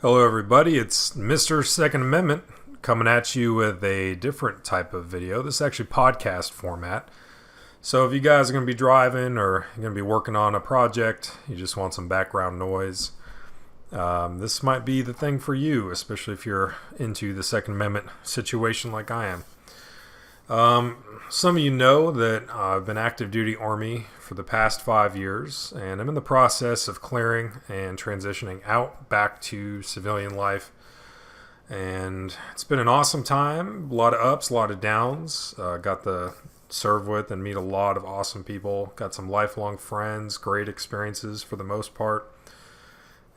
Hello everybody, it's Mr. Second Amendment coming at you with a different type of video. This is actually podcast format. So if you guys are going to be driving or you're going to be working on a project, you just want some background noise, this might be the thing for you, especially if you're into the Second Amendment situation like I am. Some of you know that I've been active duty Army for the past 5 years, and I'm in the process of clearing and transitioning out back to civilian life. And it's been an awesome time, a lot of ups, a lot of downs. Got to serve with and meet a lot of awesome people. Got some lifelong friends, great experiences for the most part.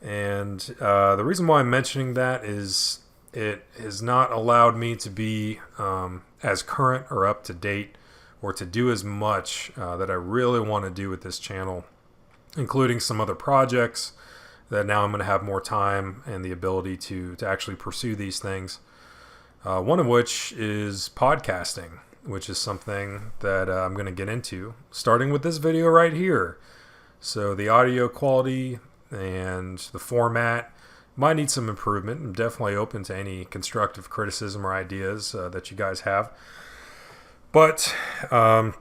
And the reason why I'm mentioning that is it has not allowed me to be as current or up to date or to do as much that I really want to do with this channel, including some other projects that now I'm going to have more time and the ability to actually pursue these things. One of which is podcasting, which is something that I'm going to get into, starting with this video right here. So the audio quality and the format might need some improvement. I'm definitely open to any constructive criticism or ideas that you guys have. But we're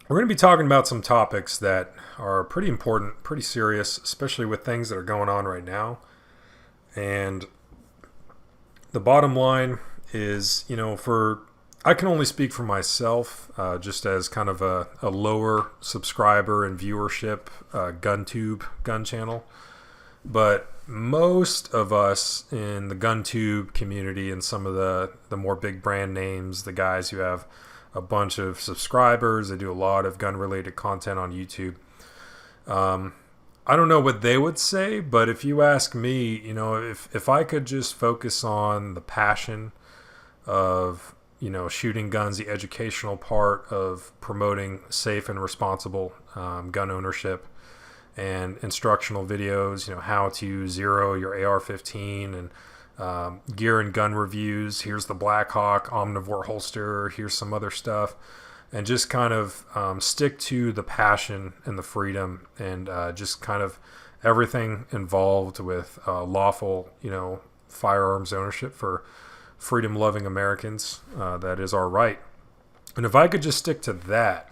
going to be talking about some topics that are pretty important, pretty serious, especially with things that are going on right now. And the bottom line is, I can only speak for myself, just as kind of a lower subscriber and viewership GunTube gun channel. But most of us in the GunTube community and some of the more big brand names, the guys who have a bunch of subscribers, they do a lot of gun-related content on YouTube. I don't know what they would say, but if you ask me, if I could just focus on the passion of, shooting guns, the educational part of promoting safe and responsible gun ownership, and instructional videos, how to zero your AR15 and gear and gun reviews. Here's the Blackhawk omnivore holster. Here's some other stuff. And just kind of stick to the passion and the freedom and just kind of everything involved with lawful, firearms ownership for freedom-loving Americans. That is our right. And if I could just stick to that,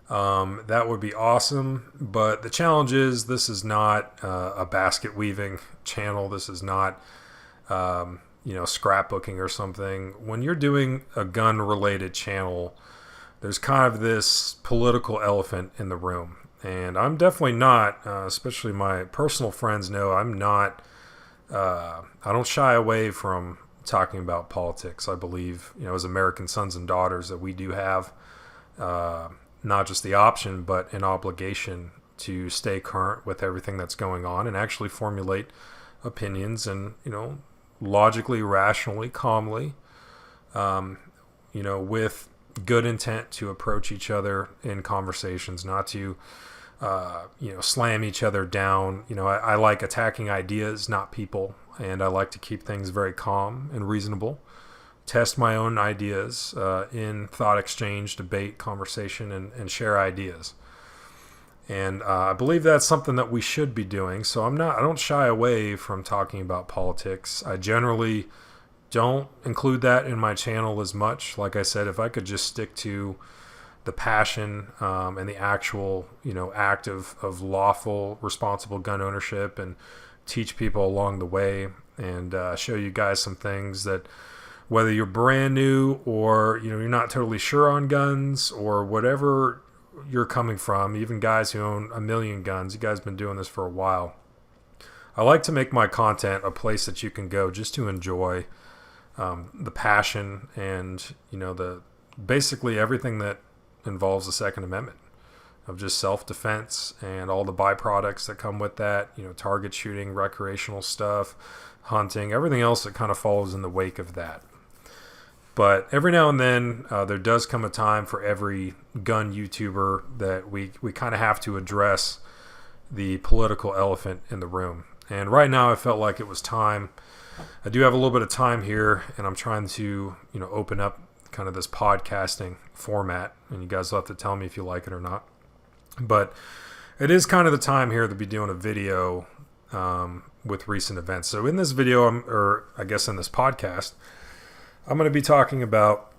that would be awesome. But the challenge is this is not a basket weaving channel. This is not, scrapbooking or something. When you're doing a gun related channel, there's kind of this political elephant in the room. And I'm definitely not, especially my personal friends know, I'm not, I don't shy away from talking about politics. I believe, as American sons and daughters, that we do have, not just the option, but an obligation to stay current with everything that's going on and actually formulate opinions and, logically, rationally, calmly, with good intent to approach each other in conversations, not to, slam each other down. I like attacking ideas, not people, and I like to keep things very calm and reasonable. Test my own ideas in thought exchange, debate, conversation, and share ideas. And I believe that's something that we should be doing. So I don't shy away from talking about politics. I generally don't include that in my channel as much. Like I said, if I could just stick to the passion and the actual, act of lawful, responsible gun ownership and teach people along the way and show you guys some things that, whether you're brand new or you're not totally sure on guns or whatever you're coming from, even guys who own 1 million guns, you guys have been doing this for a while. I like to make my content a place that you can go just to enjoy the passion and the basically everything that involves the Second Amendment of just self-defense and all the byproducts that come with that, target shooting, recreational stuff, hunting, everything else that kind of follows in the wake of that. But every now and then, there does come a time for every gun YouTuber that we kind of have to address the political elephant in the room. And right now, I felt like it was time. I do have a little bit of time here, and I'm trying to, open up kind of this podcasting format. And you guys will have to tell me if you like it or not. But it is kind of the time here to be doing a video with recent events. So in this video, or I guess in this podcast, I'm going to be talking about,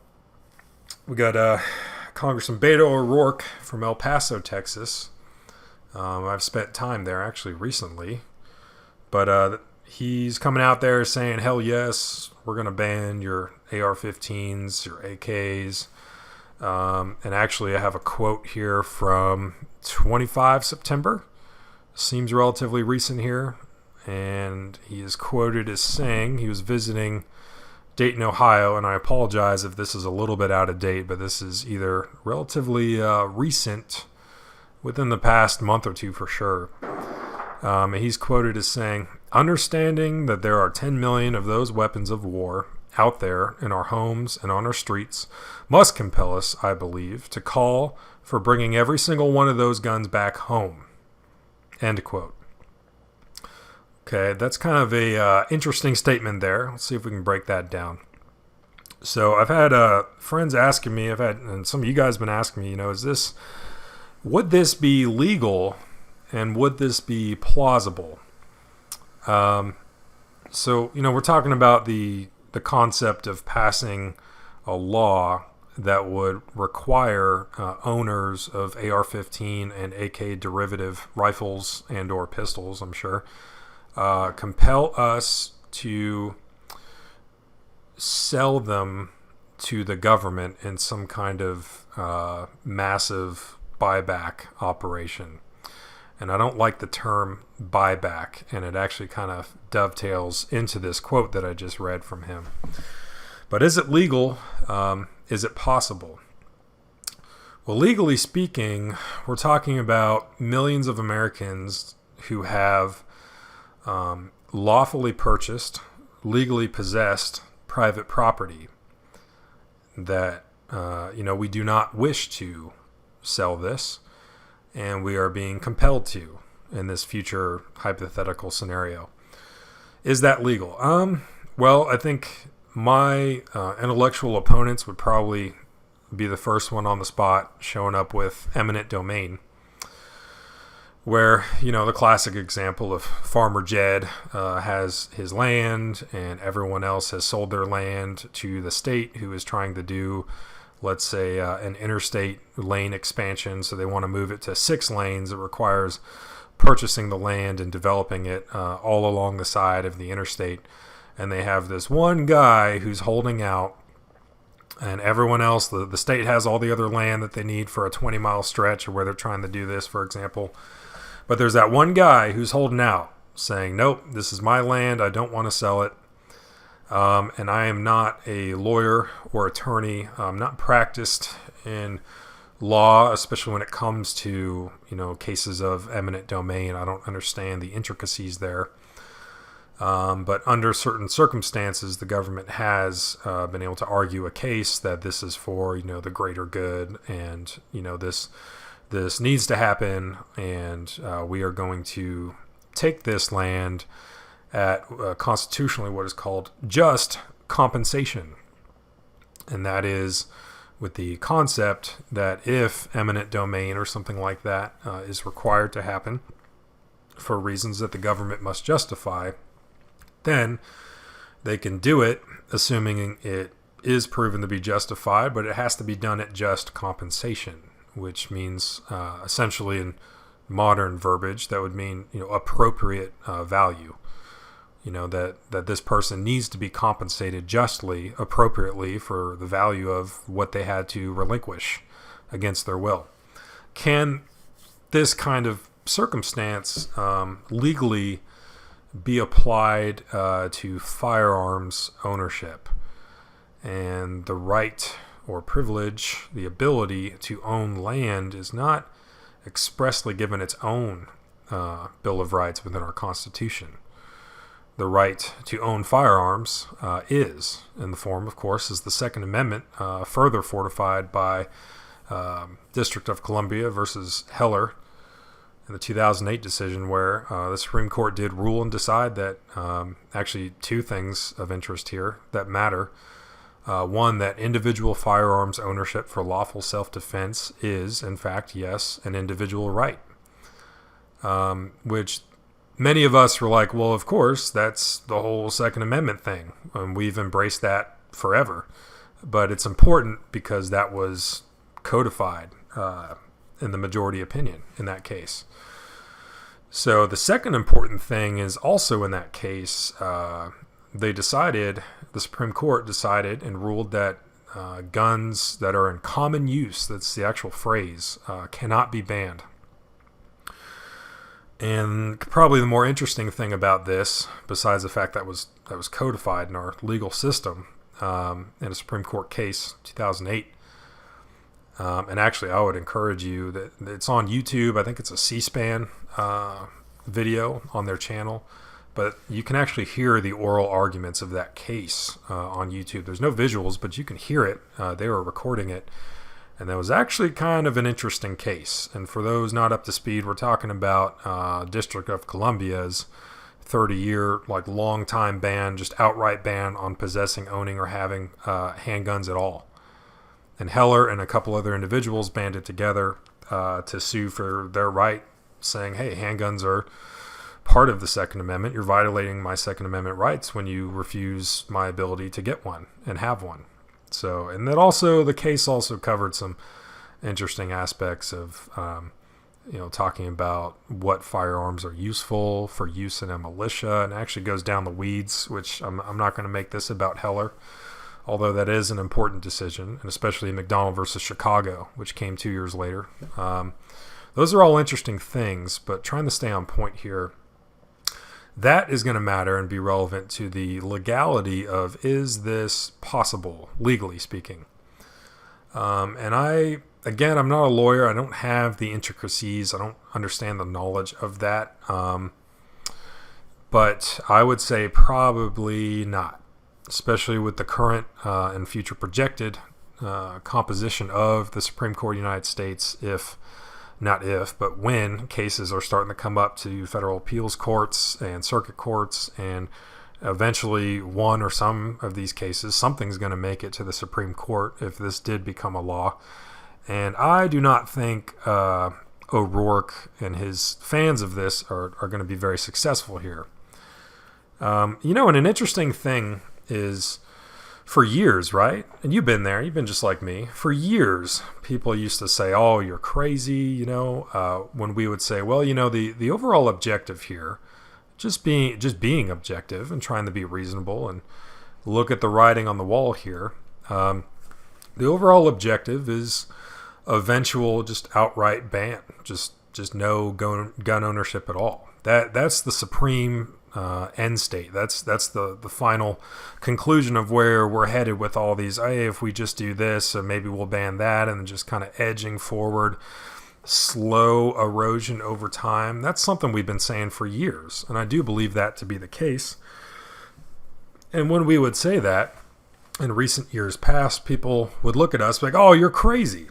we got Congressman Beto O'Rourke from El Paso, Texas. I've spent time there actually recently, but he's coming out there saying, hell yes, we're going to ban your AR-15s, your AKs. And actually I have a quote here from 25 September. Seems relatively recent here. And he is quoted as saying he was visiting Dayton, Ohio, and I apologize if this is a little bit out of date, but this is either relatively recent, within the past month or two for sure. He's quoted as saying, understanding that there are 10 million of those weapons of war out there in our homes and on our streets must compel us, I believe, to call for bringing every single one of those guns back home. End quote. Okay, that's kind of a interesting statement there. Let's see if we can break that down. So I've had friends asking me, and some of you guys have been asking me, would this be legal and would this be plausible? So, we're talking about the concept of passing a law that would require owners of AR-15 and AK-derivative rifles and or pistols, I'm sure, compel us to sell them to the government in some kind of massive buyback operation. And I don't like the term buyback, and it actually kind of dovetails into this quote that I just read from him. But is it legal? Is it possible? Well, legally speaking, we're talking about millions of Americans who have lawfully purchased, legally possessed private property that, we do not wish to sell this, and we are being compelled to in this future hypothetical scenario. Is that legal? Well, I think my intellectual opponents would probably be the first one on the spot showing up with eminent domain, where, the classic example of Farmer Jed has his land and everyone else has sold their land to the state who is trying to do, let's say, an interstate lane expansion. So they want to move it to 6 lanes. It requires purchasing the land and developing it all along the side of the interstate. And they have this one guy who's holding out, and everyone else, the state has all the other land that they need for a 20-mile stretch or where they're trying to do this, for example. But there's that one guy who's holding out, saying, nope, this is my land. I don't want to sell it. And I am not a lawyer or attorney. I'm not practiced in law, especially when it comes to, cases of eminent domain. I don't understand the intricacies there. But under certain circumstances, the government has been able to argue a case that this is for, the greater good, and, this needs to happen, and we are going to take this land at constitutionally what is called just compensation. And that is with the concept that if eminent domain or something like that is required to happen for reasons that the government must justify, then they can do it, assuming it is proven to be justified, but it has to be done at just compensation, which means essentially in modern verbiage, that would mean appropriate value. That this person needs to be compensated justly, appropriately for the value of what they had to relinquish against their will. Can this kind of circumstance legally be applied to firearms ownership and the right or privilege, the ability to own land is not expressly given its own Bill of Rights within our Constitution. The right to own firearms is, in the form, of course, is the Second Amendment, further fortified by District of Columbia versus Heller in the 2008 decision, where the Supreme Court did rule and decide that actually 2 things of interest here that matter. One, that individual firearms ownership for lawful self-defense is, in fact, yes, an individual right, which many of us were like, well, of course, that's the whole Second Amendment thing. And we've embraced that forever. But it's important because that was codified in the majority opinion in that case. So the second important thing is also in that case, the Supreme Court decided and ruled that guns that are in common use, that's the actual phrase, cannot be banned. And probably the more interesting thing about this, besides the fact that was codified in our legal system in a Supreme Court case, 2008, and actually I would encourage you that it's on YouTube. I think it's a C-SPAN video on their channel, but you can actually hear the oral arguments of that case on YouTube. There's no visuals, but you can hear it. They were recording it. And that was actually kind of an interesting case. And for those not up to speed, we're talking about District of Columbia's 30-year, long time ban, just outright ban on possessing, owning, or having handguns at all. And Heller and a couple other individuals banded together to sue for their right, saying, hey, handguns are part of the Second Amendment. You're violating my Second Amendment rights when you refuse my ability to get one and have one. So, and that also, the case also covered some interesting aspects of, talking about what firearms are useful for use in a militia, and actually goes down the weeds, which I'm not going to make this about Heller, although that is an important decision, and especially McDonald versus Chicago, which came 2 years later. Those are all interesting things, but trying to stay on point here, that is going to matter and be relevant to the legality of, is this possible, legally speaking? And I'm not a lawyer. I don't have the intricacies. I don't understand the knowledge of that. But I would say probably not, especially with the current and future projected composition of the Supreme Court of the United States, but when cases are starting to come up to federal appeals courts and circuit courts, and eventually one or some of these cases, something's going to make it to the Supreme Court if this did become a law. And I do not think O'Rourke and his fans of this are going to be very successful here. And an interesting thing is, for years, right? And you've been there. You've been just like me. For years, people used to say, oh, you're crazy, when we would say, well, the overall objective here, just being objective and trying to be reasonable and look at the writing on the wall here, the overall objective is eventual just outright ban, just no gun ownership at all. That's the supreme end state. That's the final conclusion of where we're headed with all these. Hey, if we just do this, maybe we'll ban that, and just kind of edging forward, slow erosion over time. That's something we've been saying for years, and I do believe that to be the case. And when we would say that in recent years past, people would look at us like, oh, you're crazy.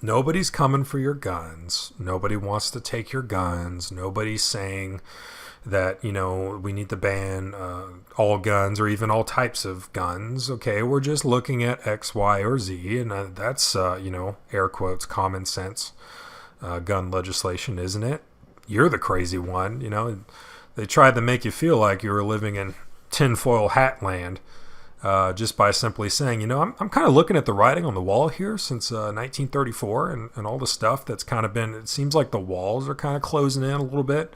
Nobody's coming for your guns. Nobody wants to take your guns. Nobody's saying that, we need to ban all guns or even all types of guns. Okay, we're just looking at X, Y, or Z, and that's, air quotes, common sense gun legislation, isn't it? You're the crazy one, They tried to make you feel like you were living in tinfoil hat land just by simply saying, I'm kind of looking at the writing on the wall here since 1934 and all the stuff that's kind of been, it seems like the walls are kind of closing in a little bit.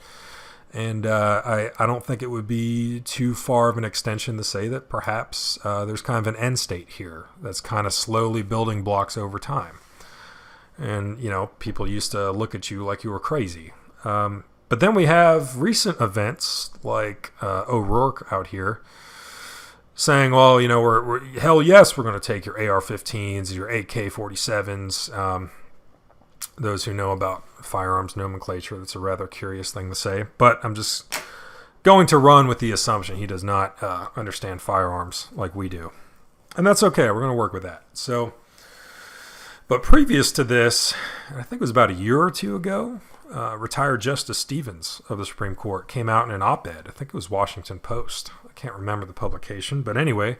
And I don't think it would be too far of an extension to say that perhaps there's kind of an end state here that's kind of slowly building blocks over time. And, people used to look at you like you were crazy. But then we have recent events like O'Rourke out here saying, well, we're hell yes, we're going to take your AR15s, your AK-47s. Those who know about firearms nomenclature, that's a rather curious thing to say. But I'm just going to run with the assumption he does not understand firearms like we do. And that's okay. We're going to work with that. So, but previous to this, I think it was about a year or two ago, retired Justice Stevens of the Supreme Court came out in an op-ed. I think it was Washington Post. I can't remember the publication. But anyway,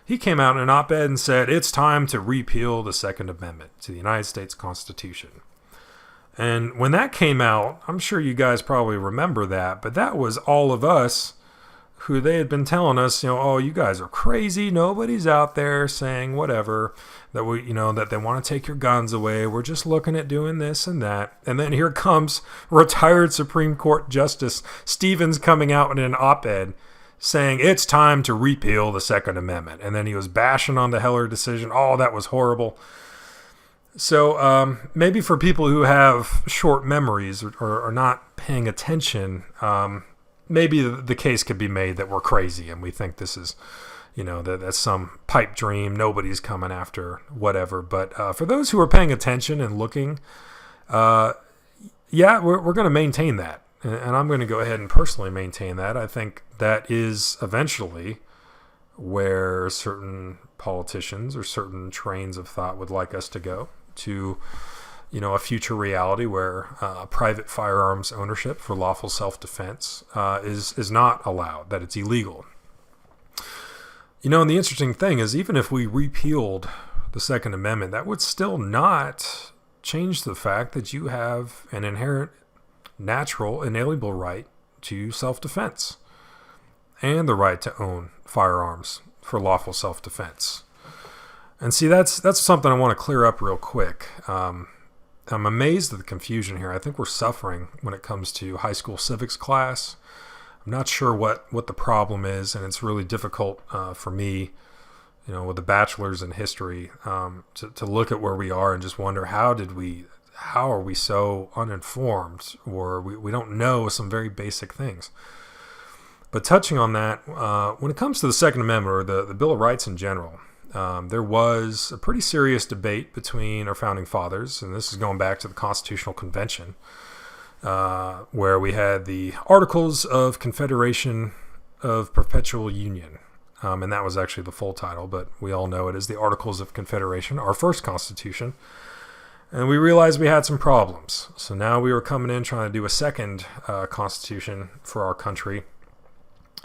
he came out in an op-ed and said, it's time to repeal the Second Amendment to the United States Constitution. And when that came out, I'm sure you guys probably remember that, but that was all of us who they had been telling us, oh, you guys are crazy. Nobody's out there saying whatever, that that they want to take your guns away. We're just looking at doing this and that. And then here comes retired Supreme Court Justice Stevens coming out in an op-ed saying it's time to repeal the Second Amendment. And then he was bashing on the Heller decision. Oh, that was horrible. So maybe for people who have short memories or are not paying attention, maybe the case could be made that we're crazy and we think this is, that's some pipe dream. Nobody's coming after whatever. But for those who are paying attention and looking, we're going to maintain that. And I'm going to go ahead and personally maintain that. I think that is eventually where certain politicians or certain trains of thought would like us to go, to a future reality where private firearms ownership for lawful self-defense is not allowed, that it's illegal. And the interesting thing is, even if we repealed the Second Amendment, that would still not change the fact that you have an inherent, natural, inalienable right to self-defense and the right to own firearms for lawful self-defense. And see, that's something I want to clear up real quick. I'm amazed at the confusion here. I think we're suffering when it comes to high school civics class. I'm not sure what the problem is, and it's really difficult for me, with a bachelor's in history, to look at where we are and just wonder how are we so uninformed, or we don't know some very basic things. But touching on that, when it comes to the Second Amendment or the Bill of Rights in general, there was a pretty serious debate between our founding fathers, and this is going back to the Constitutional Convention, where we had the Articles of Confederation of Perpetual Union, and that was actually the full title, but we all know it as the Articles of Confederation, our first Constitution. And we realized we had some problems. So now we were coming in trying to do a second Constitution for our country.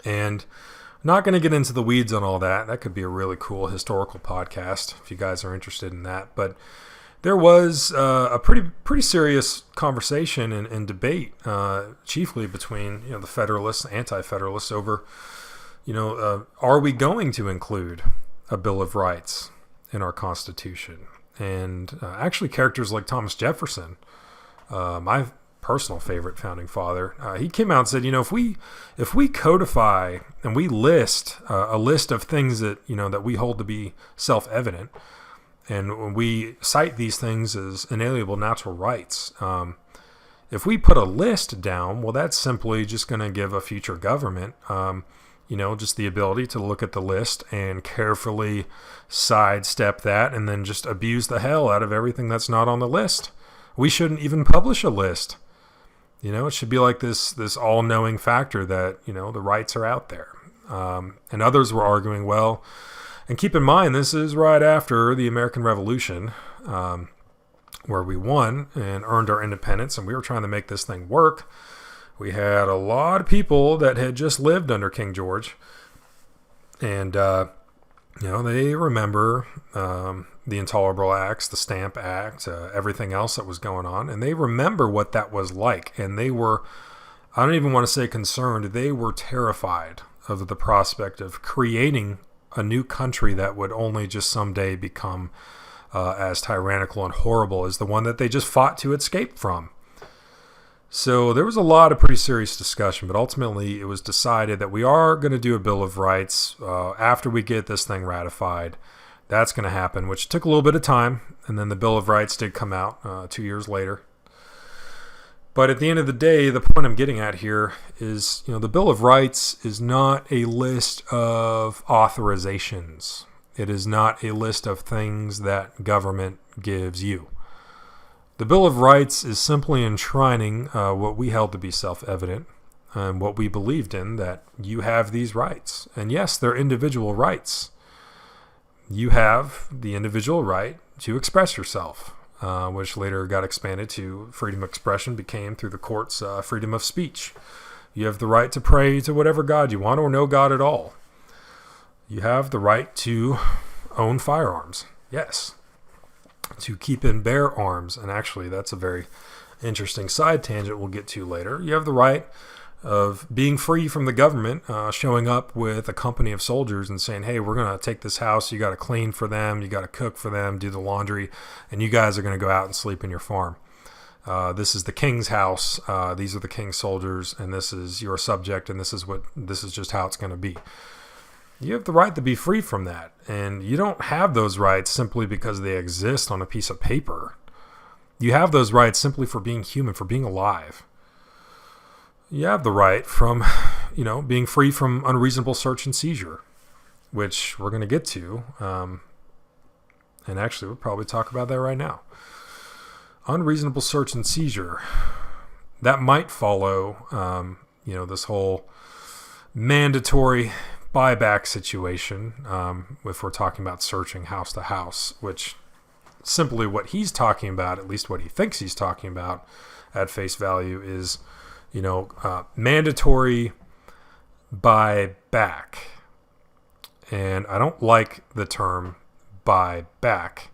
And not going to get into the weeds on all that. That could be a really cool historical podcast if you guys are interested in that. But there was a pretty serious conversation and debate, chiefly between the Federalists and Anti-Federalists over, are we going to include a Bill of Rights in our Constitution? And actually characters like Thomas Jefferson, my personal favorite founding father, he came out and said, if we codify and we list a list of things that, that we hold to be self-evident, and when we cite these things as inalienable natural rights, if we put a list down, well, that's simply just going to give a future government just the ability to look at the list and carefully sidestep that and then just abuse the hell out of everything that's not on the list. We shouldn't even publish a list. It should be like this all-knowing factor that, the rights are out there. And others were arguing, well, and keep in mind, this is right after the American Revolution, where we won and earned our independence, and we were trying to make this thing work. We had a lot of people that had just lived under King George, and they remember the Intolerable Acts, the Stamp Act, everything else that was going on, and they remember what that was like. And they were, I don't even want to say concerned, they were terrified of the prospect of creating a new country that would only just someday become as tyrannical and horrible as the one that they just fought to escape from. So there was a lot of pretty serious discussion, but ultimately it was decided that we are going to do a Bill of Rights after we get this thing ratified. That's going to happen, which took a little bit of time, and then the Bill of Rights did come out 2 years later. But at the end of the day, the point I'm getting at here is, the Bill of Rights is not a list of authorizations. It is not a list of things that government gives you. The Bill of Rights is simply enshrining what we held to be self-evident and what we believed in, that you have these rights. And yes, they're individual rights. You have the individual right to express yourself, which later got expanded to freedom of expression, became through the courts freedom of speech. You have the right to pray to whatever God you want or no God at all. You have the right to own firearms. Yes. To keep and bear arms. And actually, that's a very interesting side tangent we'll get to later. You have the right of being free from the government, showing up with a company of soldiers and saying, hey, we're going to take this house. You got to clean for them. You got to cook for them, do the laundry, and you guys are going to go out and sleep in your farm. This is the king's house. These are the king's soldiers, and this is your subject, and this is just how it's going to be. You have the right to be free from that, and you don't have those rights simply because they exist on a piece of paper. You have those rights simply for being human, for being alive. You have the right from, being free from unreasonable search and seizure, which we're going to get to. And actually, we'll probably talk about that right now. Unreasonable search and seizure. That might follow, this whole mandatory buyback situation, if we're talking about searching house to house, which simply what he's talking about, at least what he thinks he's talking about at face value, is mandatory buyback. And I don't like the term buyback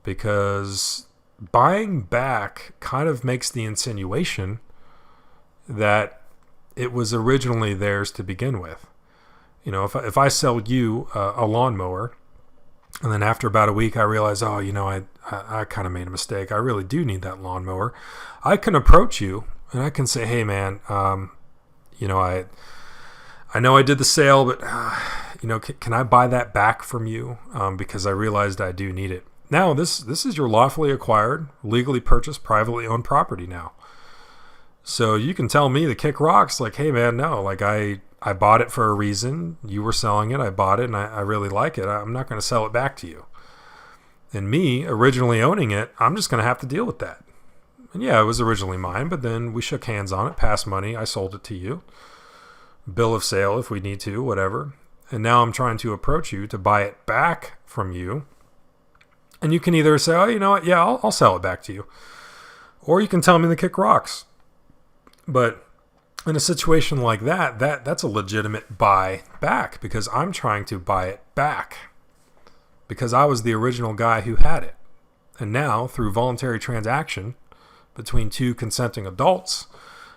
because buying back kind of makes the insinuation that it was originally theirs to begin with. If I sell you a lawnmower, and then after about a week I realize, I kind of made a mistake. I really do need that lawnmower. I can approach you and I can say, hey man, I know I did the sale, but can I buy that back from you? Because I realized I do need it. Now this is your lawfully acquired, legally purchased, privately owned property now. So you can tell me to kick rocks, like, hey man, no, like I bought it for a reason. You were selling it. I bought it and I really like it. I'm not going to sell it back to you. And me originally owning it, I'm just going to have to deal with that. And yeah, it was originally mine, but then we shook hands on it, passed money. I sold it to you. Bill of sale if we need to, whatever. And now I'm trying to approach you to buy it back from you. And you can either say, oh, you know what? Yeah, I'll sell it back to you. Or you can tell me to kick rocks. But in a situation like that's a legitimate buy back because I'm trying to buy it back because I was the original guy who had it. And now, through voluntary transaction between two consenting adults,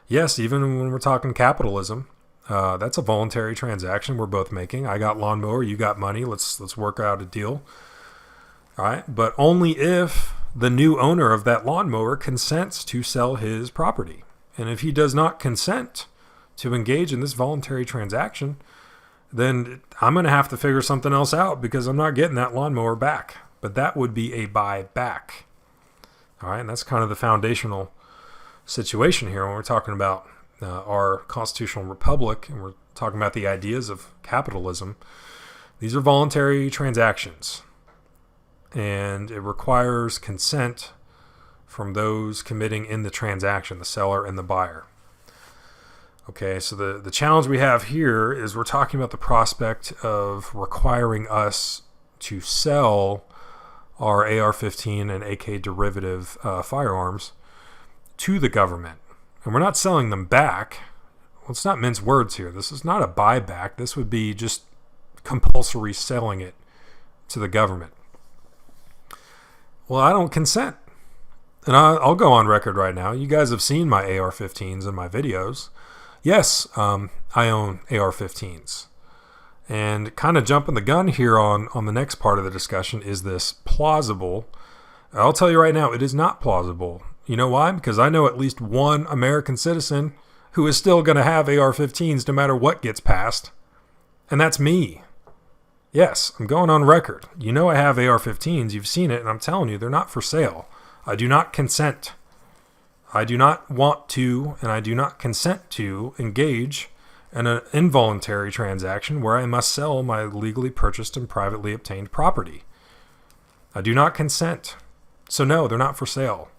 yes, even when we're talking capitalism, that's a voluntary transaction we're both making. I got lawnmower, you got money. Let's work out a deal. All right, but only if the new owner of that lawnmower consents to sell his property. And if he does not consent to engage in this voluntary transaction, then I'm going to have to figure something else out because I'm not getting that lawnmower back. But that would be a buy back. All right, and that's kind of the foundational situation here when we're talking about our constitutional republic and we're talking about the ideas of capitalism. These are voluntary transactions, and it requires consent from those committing in the transaction, the seller and the buyer. Okay, so the challenge we have here is we're talking about the prospect of requiring us to sell our AR15 and AK-derivative firearms to the government. And we're not selling them back. Let's not mince words here. This is not a buyback. This would be just compulsory selling it to the government. Well, I don't consent. And I'll go on record right now. You guys have seen my AR-15s in my videos. Yes, I own AR-15s. And kind of jumping the gun here on the next part of the discussion, is this plausible? I'll tell you right now, it is not plausible. You know why? Because I know at least one American citizen who is still going to have AR-15s no matter what gets passed. And that's me. Yes, I'm going on record. You know I have AR-15s. You've seen it, and I'm telling you, they're not for sale. I do not consent. I do not want to, and I do not consent to engage in an involuntary transaction where I must sell my legally purchased and privately obtained property. I do not consent. So no, they're not for sale.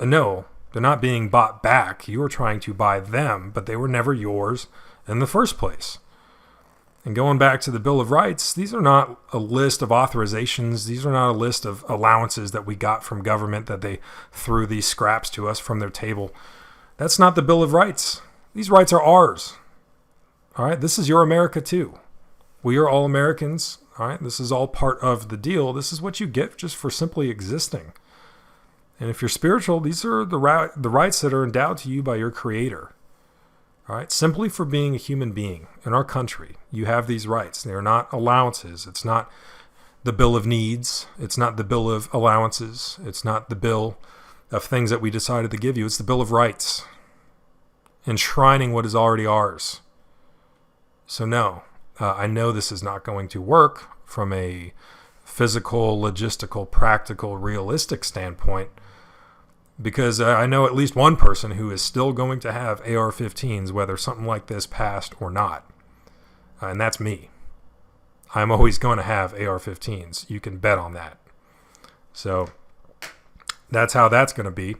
And no, they're not being bought back. You were trying to buy them, but they were never yours in the first place. And going back to the Bill of Rights, these are not a list of authorizations. These are not a list of allowances that we got from government that they threw these scraps to us from their table. That's not the Bill of Rights. These rights are ours. All right, this is your America too. We are all Americans. All right, this is all part of the deal. This is what you get just for simply existing. And if you're spiritual, these are the rights that are endowed to you by your Creator. All right, simply for being a human being in our country, you have these rights. They are not allowances. It's not the bill of needs. It's not the bill of allowances. It's not the bill of things that we decided to give you. It's the bill of rights, enshrining what is already ours. So no, I know this is not going to work from a physical, logistical, practical, realistic standpoint, because I know at least one person who is still going to have AR-15s, whether something like this passed or not. And that's me. I'm always going to have AR-15s. You can bet on that. So that's how that's going to be.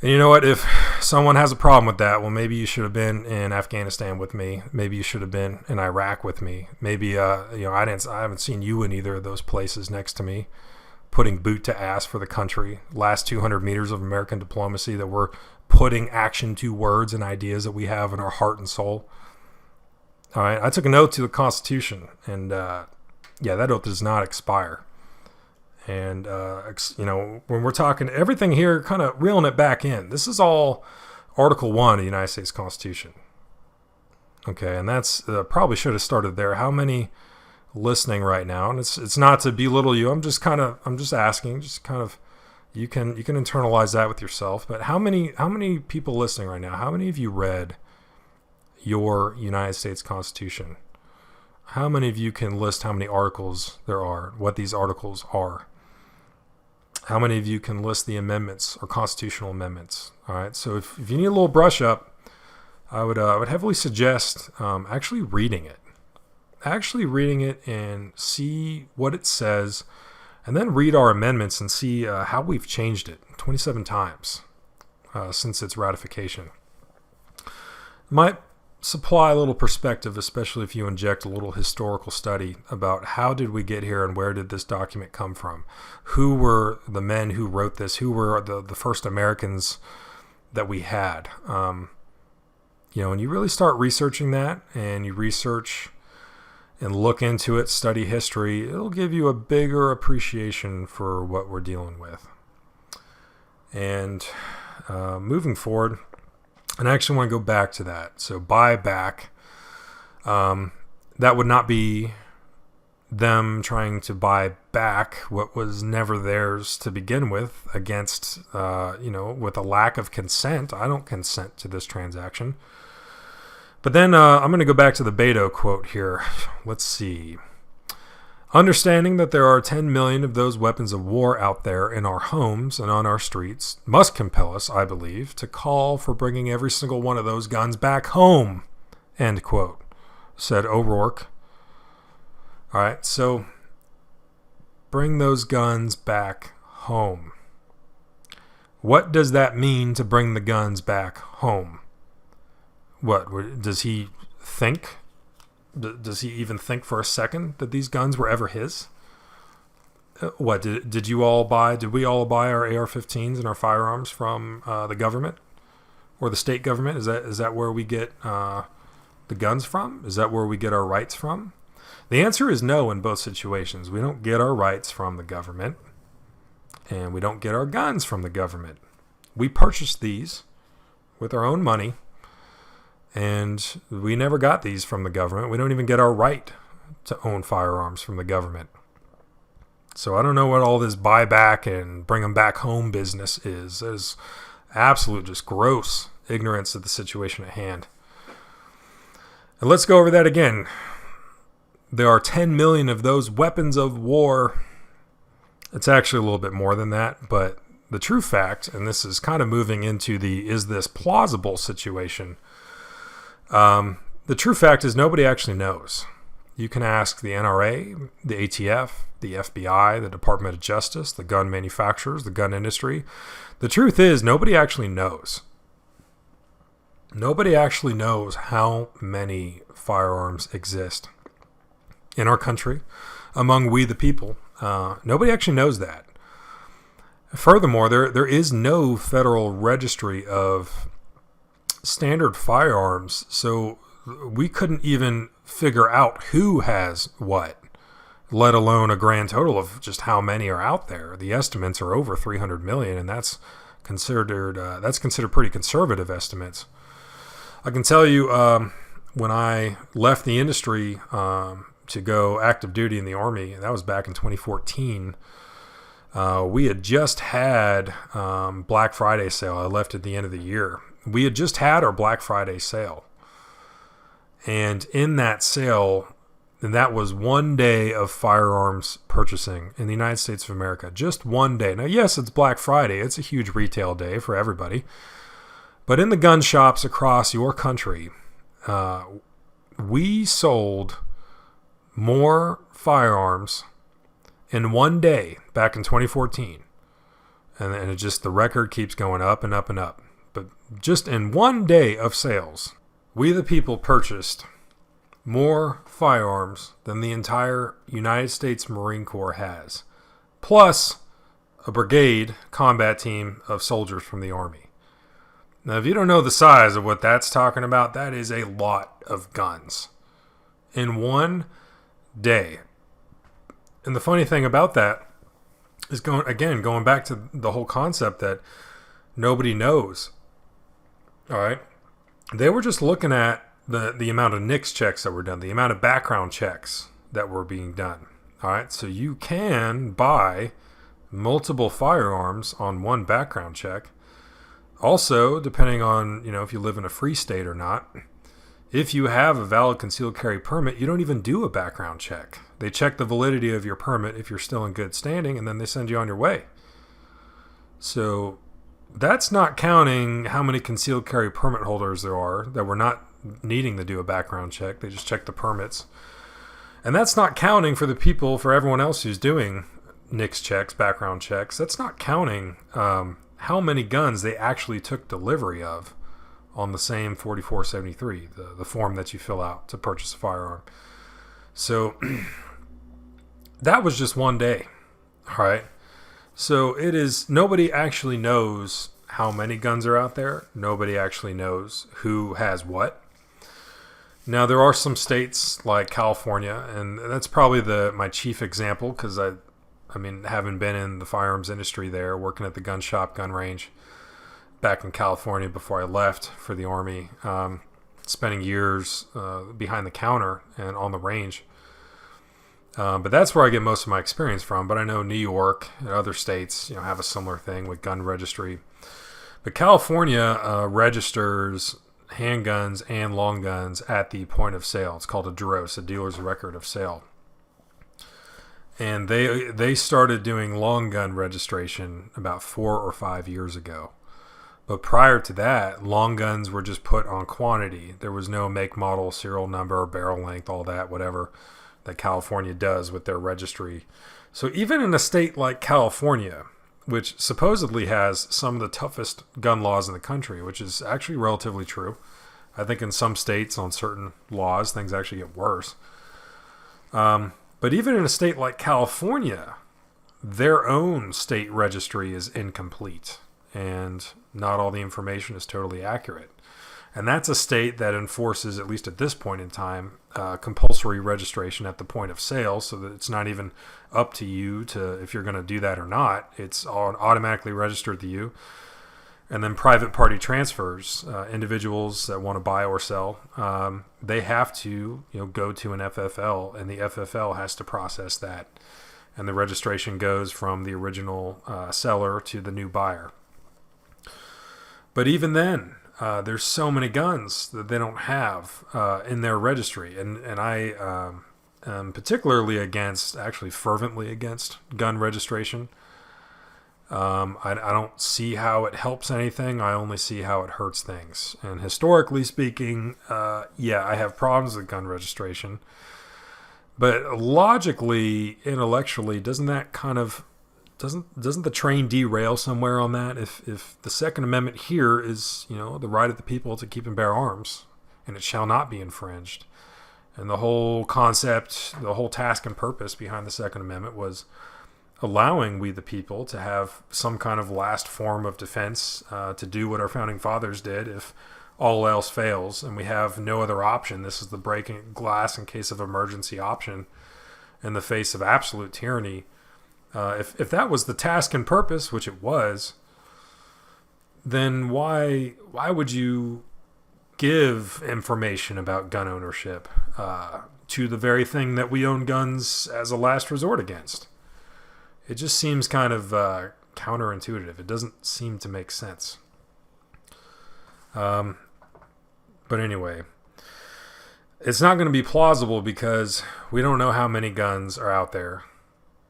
And you know what? If someone has a problem with that, well, maybe you should have been in Afghanistan with me. Maybe you should have been in Iraq with me. Maybe I haven't seen you in either of those places next to me, putting boot to ass for the country. Last 200 meters of American diplomacy that we're putting action to words and ideas that we have in our heart and soul. All right, I took an oath to the Constitution, and that oath does not expire. And, when we're talking everything here, kind of reeling it back in, this is all Article 1 of the United States Constitution. Okay, and that's probably should have started there. How many listening right now? And it's not to belittle you. I'm just asking, you can internalize that with yourself. But how many people listening right now? How many of you read your United States Constitution? How many of you can list how many articles there are, what these articles are? How many of you can list the amendments or constitutional amendments? All right. So if you need a little brush up, I would heavily suggest actually reading it and see what it says, and then read our amendments and see how we've changed it 27 times since its ratification. Might supply a little perspective, especially if you inject a little historical study about how did we get here and where did this document come from? Who were the men who wrote this? Who were the first Americans that we had? And you really start researching that, and you research and look into it, study history, it'll give you a bigger appreciation for what we're dealing with. And moving forward, and I actually want to go back to that. So buy back, that would not be them trying to buy back what was never theirs to begin with against, with a lack of consent. I don't consent to this transaction. But then I'm going to go back to the Beto quote here. Let's see. Understanding that there are 10 million of those weapons of war out there in our homes and on our streets must compel us, I believe, to call for bringing every single one of those guns back home, end quote, said O'Rourke. All right, so bring those guns back home. What does that mean to bring the guns back home? What, does he think? Does he even think for a second that these guns were ever his? What, did we all buy our AR-15s and our firearms from the government or the state government? Is that where we get the guns from? Is that where we get our rights from? The answer is no in both situations. We don't get our rights from the government, and we don't get our guns from the government. We purchased these with our own money, and we never got these from the government. We don't even get our right to own firearms from the government. So I don't know what all this buyback and bring them back home business is. There's absolute just gross ignorance of the situation at hand. And let's go over that again. There are 10 million of those weapons of war. It's actually a little bit more than that, but the true fact, and this is kind of moving into the is this plausible situation, the true fact is nobody actually knows. You can ask the NRA, the ATF, the FBI, the Department of Justice, the gun manufacturers, the gun industry. The truth is nobody actually knows. Nobody actually knows how many firearms exist in our country among we the people. Nobody actually knows that. Furthermore, there is no federal registry of standard firearms, so we couldn't even figure out who has what. let alone a grand total of just how many are out there. The estimates are over 300 million, and that's considered pretty conservative estimates. I can tell you, when I left the industry to go active duty in the Army, that was back in 2014. We had just had Black Friday sale. I left at the end of the year. We had just had our Black Friday sale. And in that sale, and that was one day of firearms purchasing in the United States of America. Just one day. Now, yes, it's Black Friday. It's a huge retail day for everybody. But in the gun shops across your country, we sold more firearms in one day back in 2014. And it just, the record keeps going up and up and up. But just in one day of sales, we the people purchased more firearms than the entire United States Marine Corps has, plus a brigade combat team of soldiers from the Army. Now, if you don't know the size of what that's talking about, that is a lot of guns in one day. And the funny thing about that is, going back to the whole concept that nobody knows. All right. They were just looking at the amount of NICS checks that were done, the amount of background checks that were being done. All right. So you can buy multiple firearms on one background check. Also, depending on, if you live in a free state or not, if you have a valid concealed carry permit, you don't even do a background check. They check the validity of your permit if you're still in good standing, and then they send you on your way. So that's not counting how many concealed carry permit holders there are that were not needing to do a background check. They just check the permits. And that's not counting for everyone else who's doing NICS checks, background checks. That's not counting how many guns they actually took delivery of on the same 4473, the form that you fill out to purchase a firearm. So that was just one day. All right. So nobody actually knows how many guns are out there. Nobody actually knows who has what. Now, there are some states like California, and that's probably my chief example, because having been in the firearms industry there, working at the gun shop, gun range back in California before I left for the Army, spending years behind the counter and on the range. But that's where I get most of my experience from. But I know New York and other states, have a similar thing with gun registry. But California registers handguns and long guns at the point of sale. It's called a DROS, a dealer's record of sale. And they started doing long gun registration about 4 or 5 years ago. But prior to that, long guns were just put on quantity. There was no make, model, serial number, barrel length, all that, whatever that California does with their registry. So even in a state like California, which supposedly has some of the toughest gun laws in the country, which is actually relatively true. I think in some states on certain laws, things actually get worse. But even in a state like California, their own state registry is incomplete, and not all the information is totally accurate. And that's a state that enforces, at least at this point in time, compulsory registration at the point of sale, so that it's not even up to you if you're going to do that or not. It's automatically registered to you. And then private party transfers, individuals that want to buy or sell, they have to go to an FFL, and the FFL has to process that. And the registration goes from the original seller to the new buyer. But even then, there's so many guns that they don't have in their registry. And I am particularly fervently against gun registration. I don't see how it helps anything. I only see how it hurts things. And historically speaking, I have problems with gun registration. But logically, intellectually, doesn't the train derail somewhere on that? If the Second Amendment here is, the right of the people to keep and bear arms, and it shall not be infringed. And the whole concept, the whole task and purpose behind the Second Amendment was allowing we the people to have some kind of last form of defense, to do what our founding fathers did if all else fails and we have no other option. This is the breaking glass in case of emergency option. in the face of absolute tyranny. If that was the task and purpose, which it was, then why would you give information about gun ownership to the very thing that we own guns as a last resort against? It just seems kind of counterintuitive. It doesn't seem to make sense. But anyway, it's not going to be plausible because we don't know how many guns are out there.